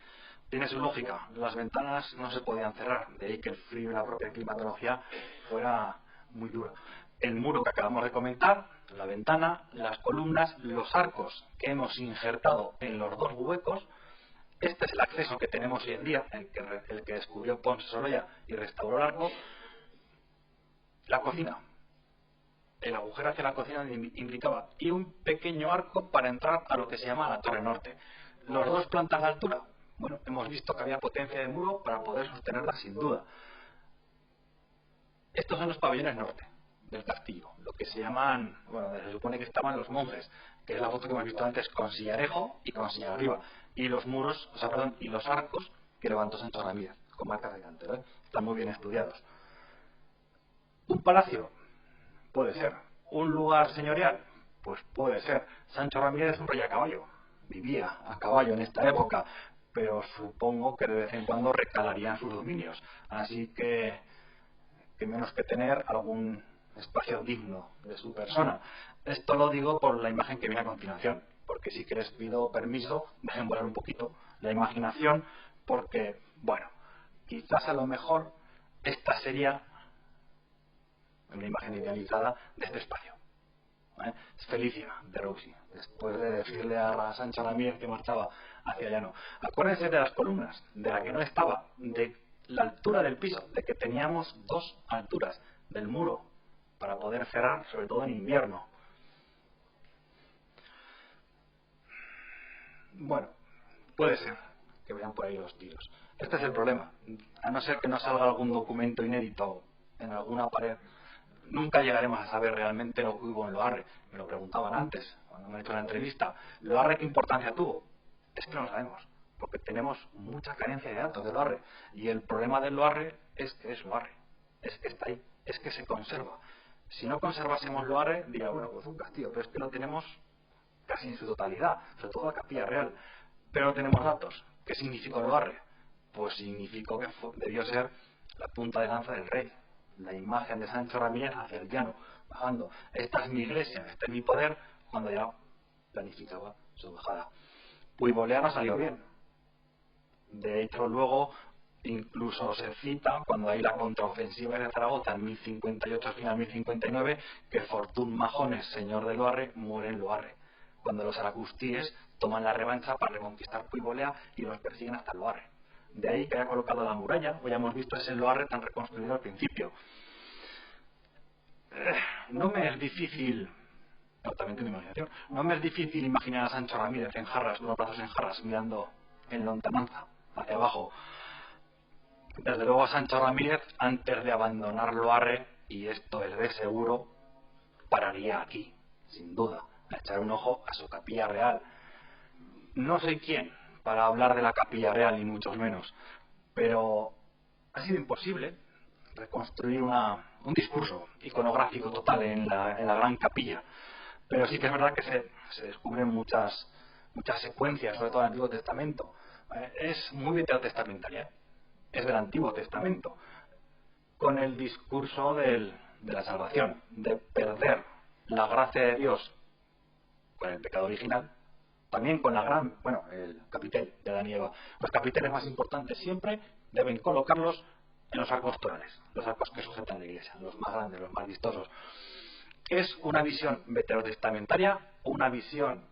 Tiene su lógica. Las ventanas no se podían cerrar, de ahí que el frío y la propia climatología fuera muy dura. El muro que acabamos de comentar, la ventana, las columnas, los arcos que hemos injertado en los dos huecos. Este es el acceso que tenemos hoy en día, el que descubrió Pons de Sorolla y restauró el arco. La cocina. El agujero hacia la cocina implicaba y un pequeño arco para entrar a lo que se llama la torre norte. Los dos plantas de altura. Bueno, hemos visto que había potencia de muro para poder sostenerla sin duda. Estos son los pabellones norte. del castillo, lo que se llaman, bueno, se supone que estaban los monjes, que es la foto que hemos visto antes, con sillarejo y con silla arriba, y los muros, o sea, perdón, y los arcos que levantó Sancho Ramírez, con marcas de cantero, ¿eh? Están muy bien estudiados. ¿Un palacio? Puede ser. ¿Un lugar señorial? Pues puede ser. Sancho Ramírez es un rey a caballo, vivía a caballo en esta época, pero supongo que de vez en cuando recalarían sus dominios, así que menos que tener algún espacio digno de su persona. Esto lo digo por la imagen que viene a continuación, porque si que les pido permiso, dejen volar un poquito la imaginación, porque, bueno, quizás a lo mejor esta sería una imagen idealizada de este espacio. Es Felicia de Rouxy, después de decirle a Sancho Ramírez que marchaba hacia Llano. Acuérdense de las columnas, de la que no estaba, de la altura del piso, de que teníamos dos alturas del muro para poder cerrar, sobre todo en invierno. Bueno, puede ser que vean por ahí los tiros. Este es el problema. A no ser que nos salga algún documento inédito en alguna pared, nunca llegaremos a saber realmente lo que hubo en Loarre. Me lo preguntaban antes, cuando me han hecho la entrevista. ¿Loarre qué importancia tuvo? Es que no lo sabemos, porque tenemos mucha carencia de datos de Loarre. Y el problema del Loarre es que es Loarre. Es que está ahí, es que se conserva. Si no conservásemos Loarre, diría, bueno, pues un castillo, pero es que lo tenemos casi en su totalidad, sobre todo la Capilla Real. Pero no tenemos datos. ¿Qué significó Loarre? Pues significó que debió ser la punta de lanza del rey. La imagen de Sancho Ramírez hacia el llano, bajando. Esta es mi iglesia, este es mi poder, cuando ya planificaba su bajada. Puibolea no salió bien. De hecho, luego incluso se cita, cuando hay la contraofensiva de Zaragoza en 1058, final 1059, que Fortún Majones, señor de Loarre, muere en Loarre, cuando los aragustíes toman la revancha para reconquistar Puibolea y los persiguen hasta Loarre. De ahí que haya colocado la muralla, o ya hemos visto ese Loarre tan reconstruido al principio. No me es difícil, también tengo imaginación, no me es difícil imaginar a Sancho Ramírez en jarras, unos brazos en jarras, mirando en lontananza, hacia abajo. Desde luego a Sancho Ramírez, antes de abandonar Loarre, y esto es de seguro, pararía aquí, sin duda, a echar un ojo a su Capilla Real. No soy quién para hablar de la Capilla Real, ni mucho menos, pero ha sido imposible reconstruir un discurso iconográfico total en la gran capilla. Pero sí que es verdad que se descubren muchas secuencias, sobre todo en el Antiguo Testamento. Es muy veterotestamentaria, es del Antiguo Testamento, con el discurso de la salvación, de perder la gracia de Dios con el pecado original, también con el capitel de Adán y Eva. Los capiteles más importantes siempre deben colocarlos en los arcos torales, los arcos que sujetan la iglesia, los más grandes, los más vistosos. Es una visión veterotestamentaria, una visión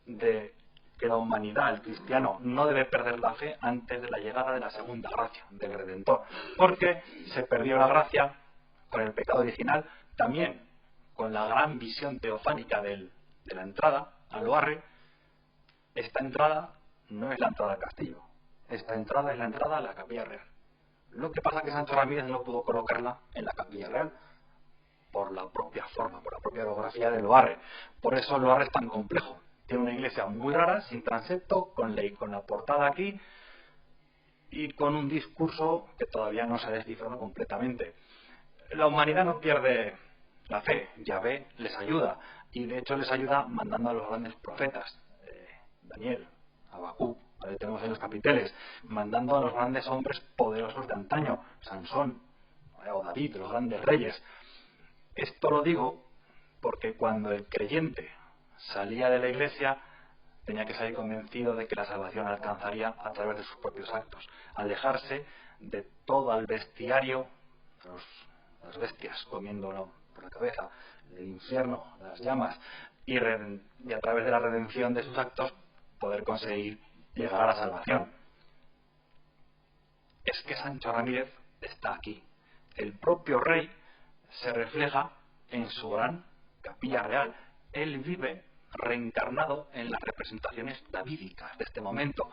de que la humanidad, el cristiano, no debe perder la fe antes de la llegada de la segunda gracia, del Redentor, porque se perdió la gracia con el pecado original, también con la gran visión teofánica de la entrada a Loarre. Esta entrada no es la entrada al castillo, esta entrada es la entrada a la Capilla Real. Lo que pasa es que Sancho Ramírez no pudo colocarla en la Capilla Real por la propia forma, por la propia orografía de Loarre. Por eso Loarre es tan complejo. Tiene una iglesia muy rara, sin transepto, con la portada aquí y con un discurso que todavía no se ha descifrado completamente. La humanidad no pierde la fe, Yahvé les ayuda, y de hecho les ayuda mandando a los grandes profetas, Daniel, Habacuc, ahí tenemos en los capiteles, mandando a los grandes hombres poderosos de antaño, Sansón o David, los grandes reyes. Esto lo digo porque cuando el creyente salía de la iglesia tenía que salir convencido de que la salvación alcanzaría a través de sus propios actos, alejarse de todo el bestiario, las bestias comiéndolo por la cabeza, el infierno, las llamas, y a través de la redención de sus actos poder conseguir llegar a la salvación. Es que Sancho Ramírez está aquí. El propio rey se refleja en su gran Capilla Real. Él vive reencarnado en las representaciones davídicas de este momento.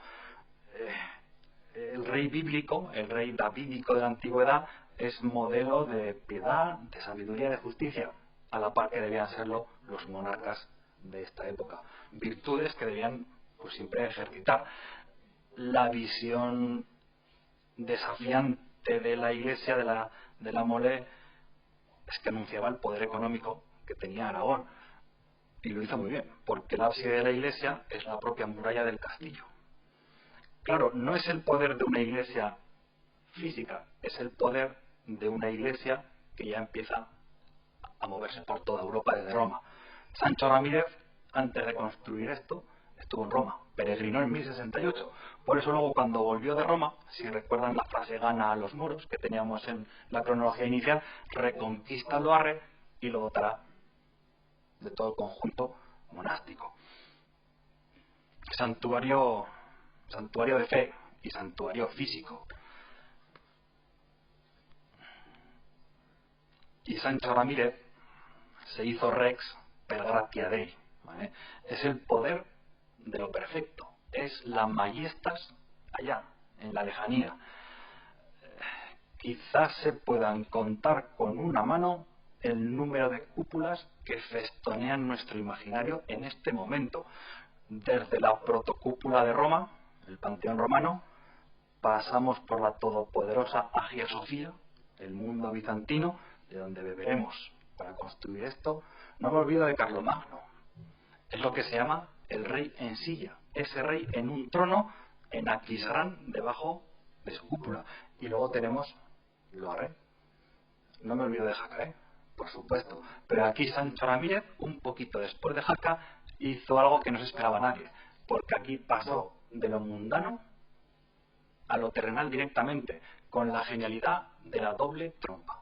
El rey bíblico, el rey davídico de la antigüedad, es modelo de piedad, de sabiduría, de justicia, a la par que debían serlo los monarcas de esta época. Virtudes que debían pues siempre ejercitar. La visión desafiante de la Iglesia, de la mole, es que anunciaba el poder económico que tenía Aragón. Y lo hizo muy bien, porque el ábside de la iglesia es la propia muralla del castillo. Claro, no es el poder de una iglesia física, es el poder de una iglesia que ya empieza a moverse por toda Europa desde Roma. Sancho Ramírez, antes de construir esto, estuvo en Roma, peregrinó en 1068. Por eso luego cuando volvió de Roma, si recuerdan la frase gana a los muros que teníamos en la cronología inicial, reconquista Loarre y lo dotará de todo el conjunto monástico. Santuario de fe y santuario físico. Y Sancho Ramírez se hizo rex per gratia Dei, ¿vale? Es el poder de lo perfecto, es la majestas allá, en la lejanía. Quizás se puedan contar con una mano el número de cúpulas que festonean nuestro imaginario en este momento, desde la protocúpula de Roma, el Panteón Romano, pasamos por la todopoderosa Hagia Sofía, el mundo bizantino, de donde beberemos para construir esto. No me olvido de Carlomagno, es lo que se llama el rey en silla, ese rey en un trono en Aquisgrán debajo de su cúpula. Y luego tenemos Loarre. No me olvido de Jaca, por supuesto. Pero aquí Sancho Ramírez, un poquito después de Jaca, hizo algo que no se esperaba nadie. Porque aquí pasó de lo mundano a lo terrenal directamente, con la genialidad de la doble trompa.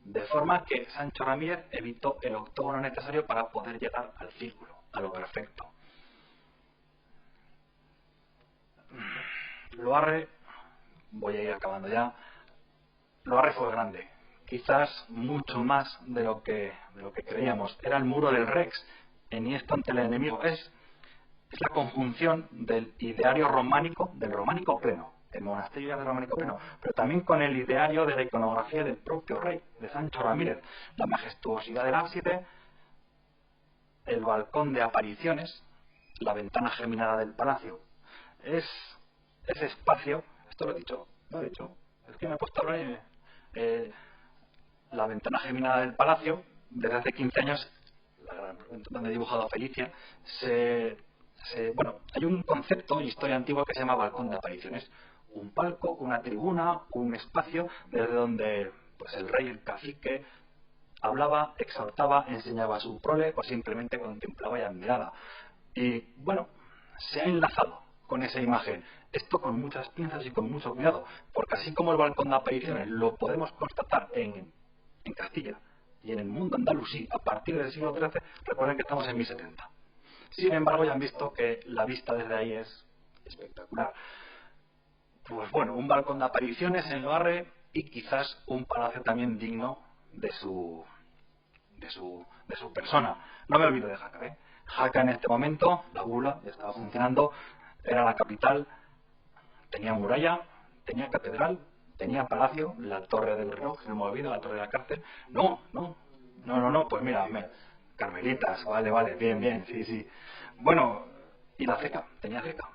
De forma que Sancho Ramírez evitó el octógono necesario para poder llegar al círculo, a lo perfecto. Loarre, voy a ir acabando ya. Loarre fue grande, quizás mucho más de lo que creíamos. Era el muro del Rex, enhiesto ante el enemigo. Es la conjunción del ideario románico, del románico pleno, el monasterio era del románico pleno, pero también con el ideario de la iconografía del propio rey, de Sancho Ramírez, la majestuosidad del ábside, el balcón de apariciones, la ventana geminada del palacio. Es ese espacio, esto lo he dicho, es que me he puesto a hablar la ventana geminada del palacio, desde hace 15 años, donde he dibujado a Felicia, bueno, hay un concepto en historia antigua que se llama balcón de apariciones. Un palco, una tribuna, un espacio desde donde pues el rey, el cacique, hablaba, exhortaba, enseñaba a su prole o simplemente contemplaba y admiraba. Y bueno, se ha enlazado con esa imagen. Esto con muchas pinzas y con mucho cuidado, porque así como el balcón de apariciones lo podemos constatar en Castilla y en el mundo andalusí a partir del siglo XIII, recuerden que estamos en 1070. Sin embargo, ya han visto que la vista desde ahí es espectacular. Pues bueno, un balcón de apariciones en Loarre y quizás un palacio también digno de su persona. No me olvido de Jaca, Jaca en este momento, la bula ya estaba funcionando, era la capital, tenía muralla, tenía catedral, tenía palacio, la torre del reloj, no me olvido, la torre de la cárcel. No, pues mira, Carmelitas, vale, bien, sí. Bueno, y la ceca, tenía ceca.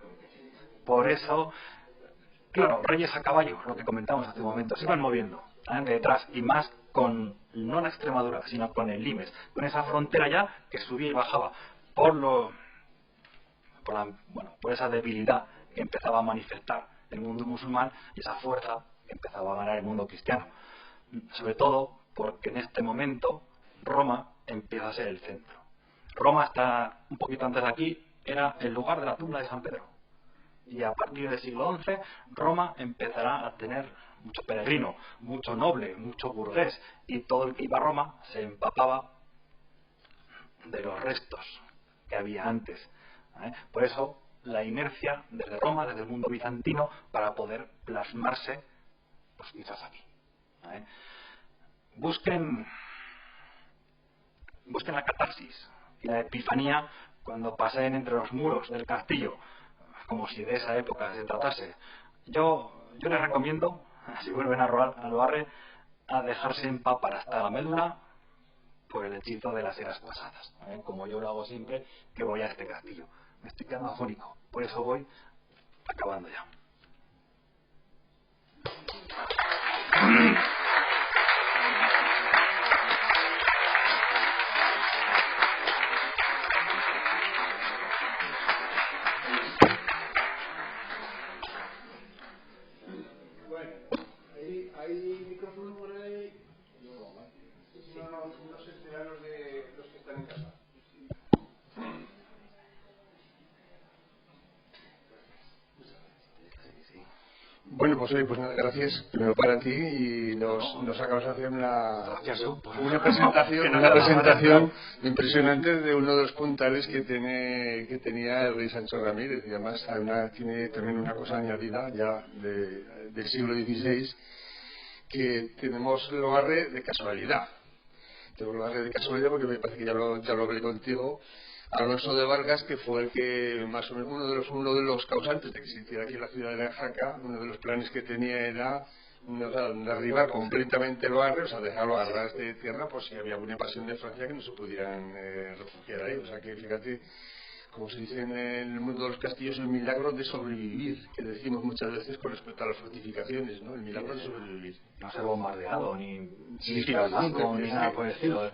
Por eso, claro, reyes a caballo, lo que comentamos hace un momento, se iban moviendo detrás, y más con, no la Extremadura, sino con el Limes, con esa frontera ya que subía y bajaba, por esa debilidad que empezaba a manifestar el mundo musulmán y esa fuerza que empezaba a ganar el mundo cristiano. Sobre todo porque en este momento Roma empieza a ser el centro. Roma, hasta un poquito antes de aquí, era el lugar de la tumba de San Pedro. Y a partir del siglo XI, Roma empezará a tener mucho peregrino, mucho noble, mucho burgués, y todo el que iba a Roma se empapaba de los restos que había antes. Por eso, la inercia desde Roma, desde el mundo bizantino, para poder plasmarse, pues quizás aquí. Busquen la catarsis y la epifanía cuando paseen entre los muros del castillo, como si de esa época se tratase. Yo les recomiendo Si vuelven a robar al barrio, a dejarse empapar hasta la médula por el hechizo de las eras pasadas, ¿vale? Como yo lo hago siempre que voy a este castillo. Me estoy quedando afónico, por eso voy acabando ya. Bueno, ¿hay micrófono por ahí? No sé si eran los que están en casa. Bueno, pues pues nada, gracias primero para ti y nos acabas de hacer una presentación impresionante de uno de los puntales que tenía el rey Sancho Ramírez, y además tiene también una cosa añadida ya del siglo XVI, que tenemos el Loarre de casualidad. Tenemos el Loarre de casualidad porque me parece que ya lo hablé contigo. Alonso de Vargas, que fue el que, más o menos, uno de los causantes de que se hiciera aquí en la ciudad de La Jaca. Uno de los planes que tenía era derribar completamente el barrio, o sea, dejarlo a ras de tierra por si había alguna invasión de Francia que no se pudieran refugiar ahí. O sea que, fíjate, como se dice en el mundo de los castillos, el milagro de sobrevivir, que decimos muchas veces con respecto a las fortificaciones, ¿no? El milagro de sobrevivir. No ser bombardeado, ni tiro al blanco, ni nada por el estilo.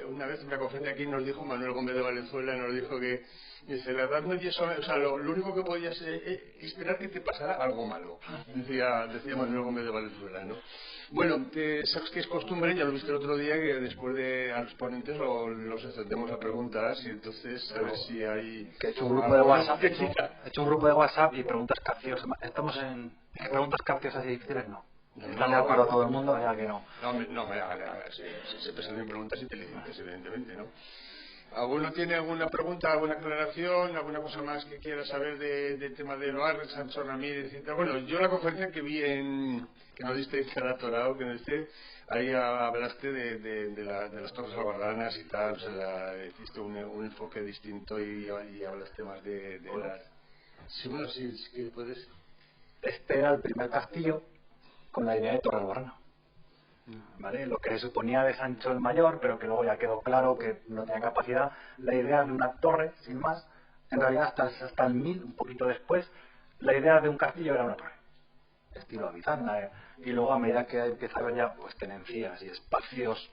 Una vez en una conferencia aquí nos dijo Manuel Gómez de Valenzuela, nos dijo que dice, la Edad Media, o sea, lo único que podías esperar que te pasara algo malo, decía Manuel Gómez de Valenzuela, ¿no? Bueno, sabes que es costumbre, ya lo viste el otro día, que después de a los ponentes los encendemos a preguntas, y entonces a ver si hay... Que he hecho un grupo de WhatsApp, he hecho un grupo de WhatsApp y preguntas capciosas. Estamos en preguntas capciosas y difíciles, no. ¿Están de acuerdo todo el mundo? Ya que no. Se presentan preguntas inteligentes, evidentemente, ¿no? ¿Alguno tiene alguna pregunta, alguna aclaración, alguna cosa más que quiera saber del tema de Loarre, Sancho Ramírez, etc.? Bueno, yo la conferencia que vi que nos diste en Caratorao, que nos diste, ahí hablaste de las torres albarranas y tal, o sea, hiciste un enfoque distinto y hablaste más de las... Sí, bueno, sí, que puedes... Este era el primer castillo con la idea de Torre Albarrana, ¿vale? Lo que se suponía de Sancho el Mayor, pero que luego ya quedó claro que no tenía capacidad. La idea de una torre, sin más, en realidad hasta el 1000, un poquito después, la idea de un castillo era una torre, estilo Avizanda, y luego a medida que empieza a haber ya pues tenencias y espacios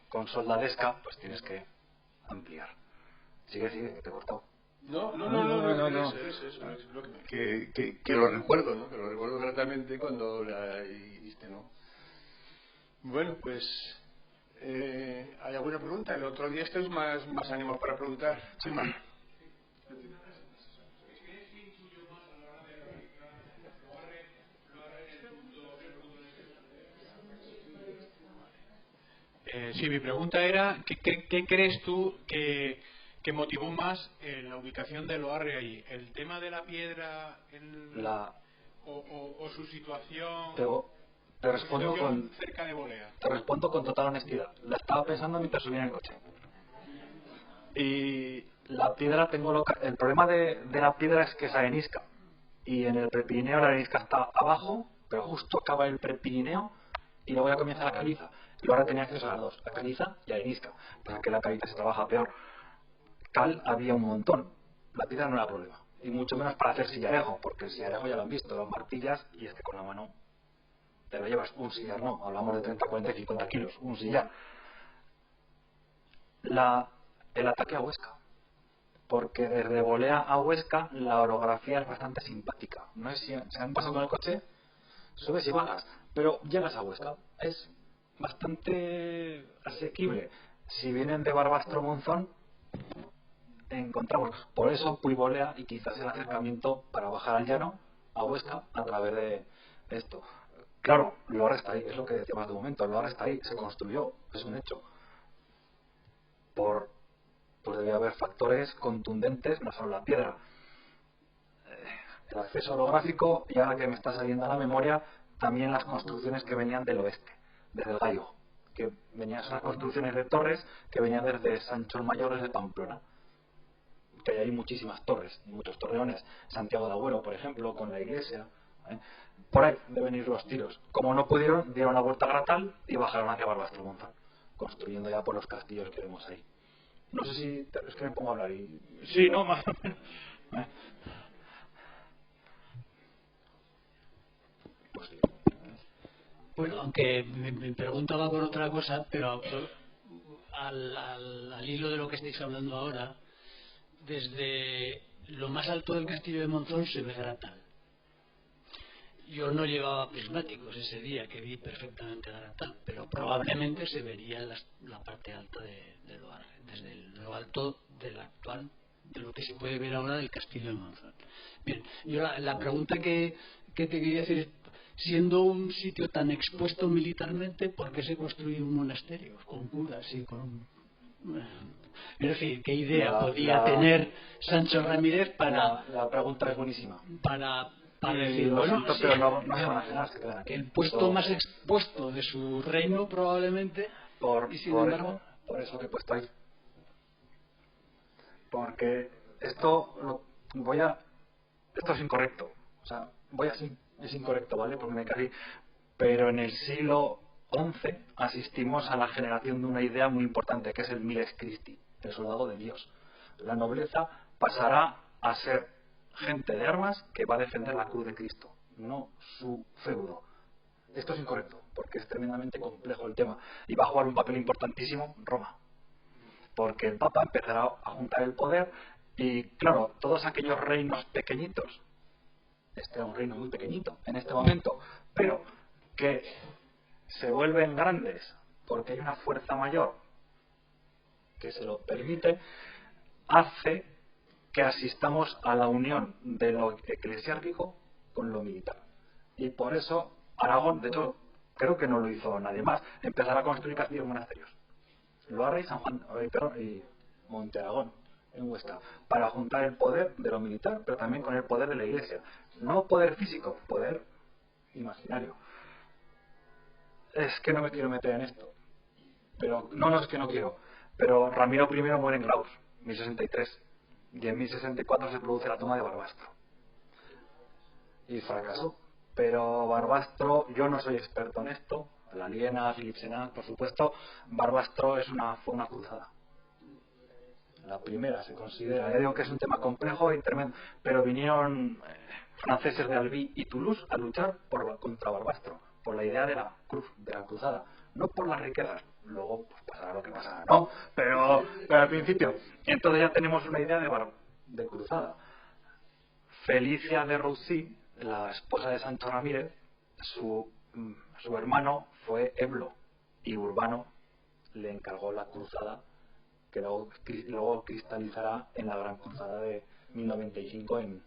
con soldadesca, pues tienes que ampliar. Sigue, que te he cortado. No. Que lo recuerdo, ¿no? Que lo recuerdo gratamente cuando la hiciste, ¿no? Bueno, pues ¿hay alguna pregunta? El otro día estáis más ánimos para preguntar. Sí, man. Sí, mi pregunta era, ¿qué crees tú que motivó más la ubicación de Loarre ahí? ¿El tema de la piedra o su situación, te respondo cerca de Bolea? Te respondo con total honestidad. La estaba pensando mientras subía en el coche. Y la piedra, el problema de la piedra es que es arenisca. Y en el Prepirineo la arenisca está abajo, pero justo acaba el Prepirineo y luego ya comienza la caliza. Y ahora tenía acceso a las dos, la caliza y arenisca. Pero que la caliza se trabaja peor. Cal había un montón. La piedra no era problema. Y mucho menos para hacer sillarejo, porque el sillarejo ya lo han visto, lo martillas, y es que con la mano te lo llevas. Un sillar no, hablamos de 30, 40, 50 kilos, un sillar. El ataque a Huesca, porque desde Bolea a Huesca la orografía es bastante simpática. No es si se han pasado con el coche, subes y bajas, pero llegas a Huesca, es bastante asequible. Si vienen de Barbastro Monzón, encontramos, por eso Puibolea y quizás el acercamiento para bajar al llano a Huesca a través de esto. Claro, Loarre está ahí, es lo que decíamos de momento, Loarre está ahí, se construyó, es un hecho. Pues debía haber factores contundentes, no solo la piedra. El acceso orográfico, y ahora que me está saliendo a la memoria, también las construcciones que venían del oeste, desde el Gallo, que venían esas construcciones de torres que venían desde Sancho el Mayor, desde Pamplona. Que hay muchísimas torres, muchos torreones. Santiago de Agüero, por ejemplo, con la iglesia. ¿vale? Por ahí deben ir los tiros. Como no pudieron, dieron la vuelta a Gratal y bajaron hacia Barbastro Monzón, construyendo ya por los castillos que vemos ahí. No sé si es que me pongo a hablar y... Sí, no, más o menos. Pues sí. Bueno, aunque me preguntaba por otra cosa, pero al hilo de lo que estáis hablando ahora, desde lo más alto del castillo de Monzón se ve Gratal. Yo no llevaba prismáticos ese día, que vi perfectamente Gratal, pero probablemente se vería la parte alta de Loarre, desde lo alto del actual, de lo que se puede ver ahora del castillo de Monzón. Bien, yo la pregunta que te quería decir es, siendo un sitio tan expuesto militarmente, ¿por qué se construye un monasterio con curas y con... Es decir, ¿qué idea podía tener Sancho Ramírez para... La pregunta es buenísima. Para decir, lo bueno, siento, sí, pero no se van a dejar, se quedan aquí. el puesto más expuesto de su reino probablemente, y sin embargo... Por eso que he puesto ahí. Porque esto es incorrecto. O sea, es incorrecto, ¿vale? Porque me caí. Pero en el siglo XI asistimos a la generación de una idea muy importante, que es el Miles Christi, el soldado de Dios. La nobleza pasará a ser gente de armas que va a defender la cruz de Cristo, no su feudo. Esto es incorrecto, porque es tremendamente complejo el tema, y va a jugar un papel importantísimo Roma, porque el Papa empezará a juntar el poder, y claro, todos aquellos reinos pequeñitos, este era un reino muy pequeñito en este momento, pero que se vuelven grandes porque hay una fuerza mayor que se lo permite, hace que asistamos a la unión de lo eclesiástico con lo militar. Y por eso Aragón, de hecho, creo que no lo hizo nadie más, empezará a construir castillos y monasterios. Loarre y San Juan, y Monte Aragón, en Huesca, para juntar el poder de lo militar, pero también con el poder de la Iglesia. No poder físico, poder imaginario. Es que no me quiero meter en esto. Pero no es que no quiero. Pero Ramiro I muere en Graus, 1063. Y en 1064 se produce la toma de Barbastro. Y fracasó. Pero Barbastro, yo no soy experto en esto. La Liena, Philipsena, por supuesto. Barbastro fue una cruzada. La primera se considera. Ya digo que es un tema complejo e tremendo. Pero vinieron franceses de Albi y Toulouse a luchar contra Barbastro. Por la idea de la cruz, de la cruzada. No por las riquezas. Luego pues pasará lo que pasará, ¿no? Pero al principio. Entonces ya tenemos una idea de cruzada. Felicia de Roussy, la esposa de Sancho Ramírez, su hermano fue Eblo, y Urbano le encargó la cruzada que luego cristalizará en la Gran Cruzada de 1095 en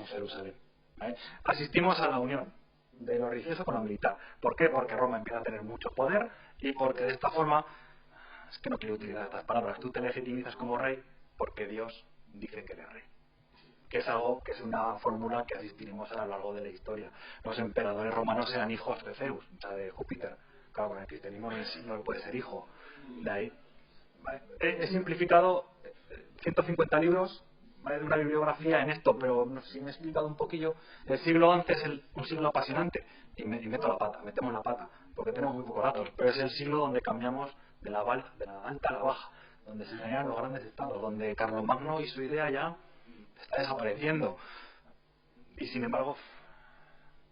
Jerusalén. ¿Vale? Asistimos a la unión de lo religioso con lo militar. ¿Por qué? Porque Roma empieza a tener mucho poder, y porque de esta forma, es que no quiero utilizar estas palabras, tú te legitimizas como rey porque Dios dice que eres rey. Que es algo que es una fórmula que asistiremos a lo largo de la historia. Los emperadores romanos eran hijos de Zeus, o sea, de Júpiter. Claro, con el cristianismo no puede ser hijo. De ahí. ¿Vale? He simplificado 150 libros, ¿vale?, de una bibliografía en esto, pero si me he explicado un poquillo. El siglo XI es un siglo apasionante, y metemos la pata, porque tenemos muy pocos datos, pero es el siglo donde cambiamos de la alta a la baja, donde se generan los grandes estados, donde Carlomagno y su idea ya está desapareciendo, y sin embargo,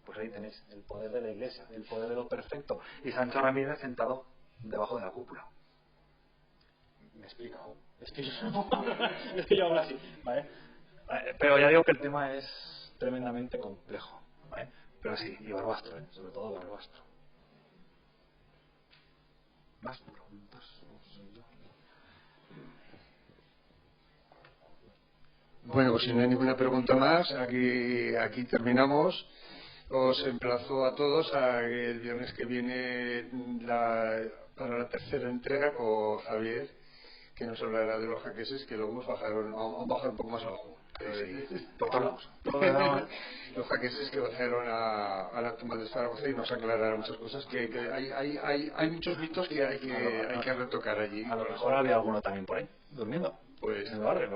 pues ahí tenéis el poder de la Iglesia, el poder de lo perfecto, y Sancho Ramírez sentado debajo de la cúpula. Me explico. Es que yo hablo así, ¿vale? Pero ya digo que el tema es tremendamente complejo, ¿vale? Pero sí, y Barbastro, sobre todo Barbastro. ¿Más preguntas? Bueno, pues si no hay ninguna pregunta más, aquí terminamos. Os emplazo a todos a que el viernes que viene para la tercera entrega con Javier, que nos hablará de los jaqueses, que luego hemos bajado un poco más abajo. Los jaqueses que bajaron a la tumba de Zaragoza, y nos aclararán muchas cosas, que hay muchos mitos que hay que retocar allí. A lo mejor había alguno también por ahí, durmiendo. Pues, En el barrio,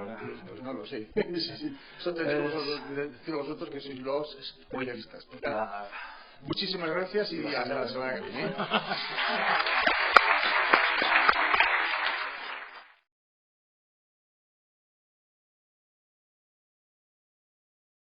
pues no lo sé. Eso tenéis decir vosotros que sois los especialistas. Muchísimas gracias y hasta la semana que viene.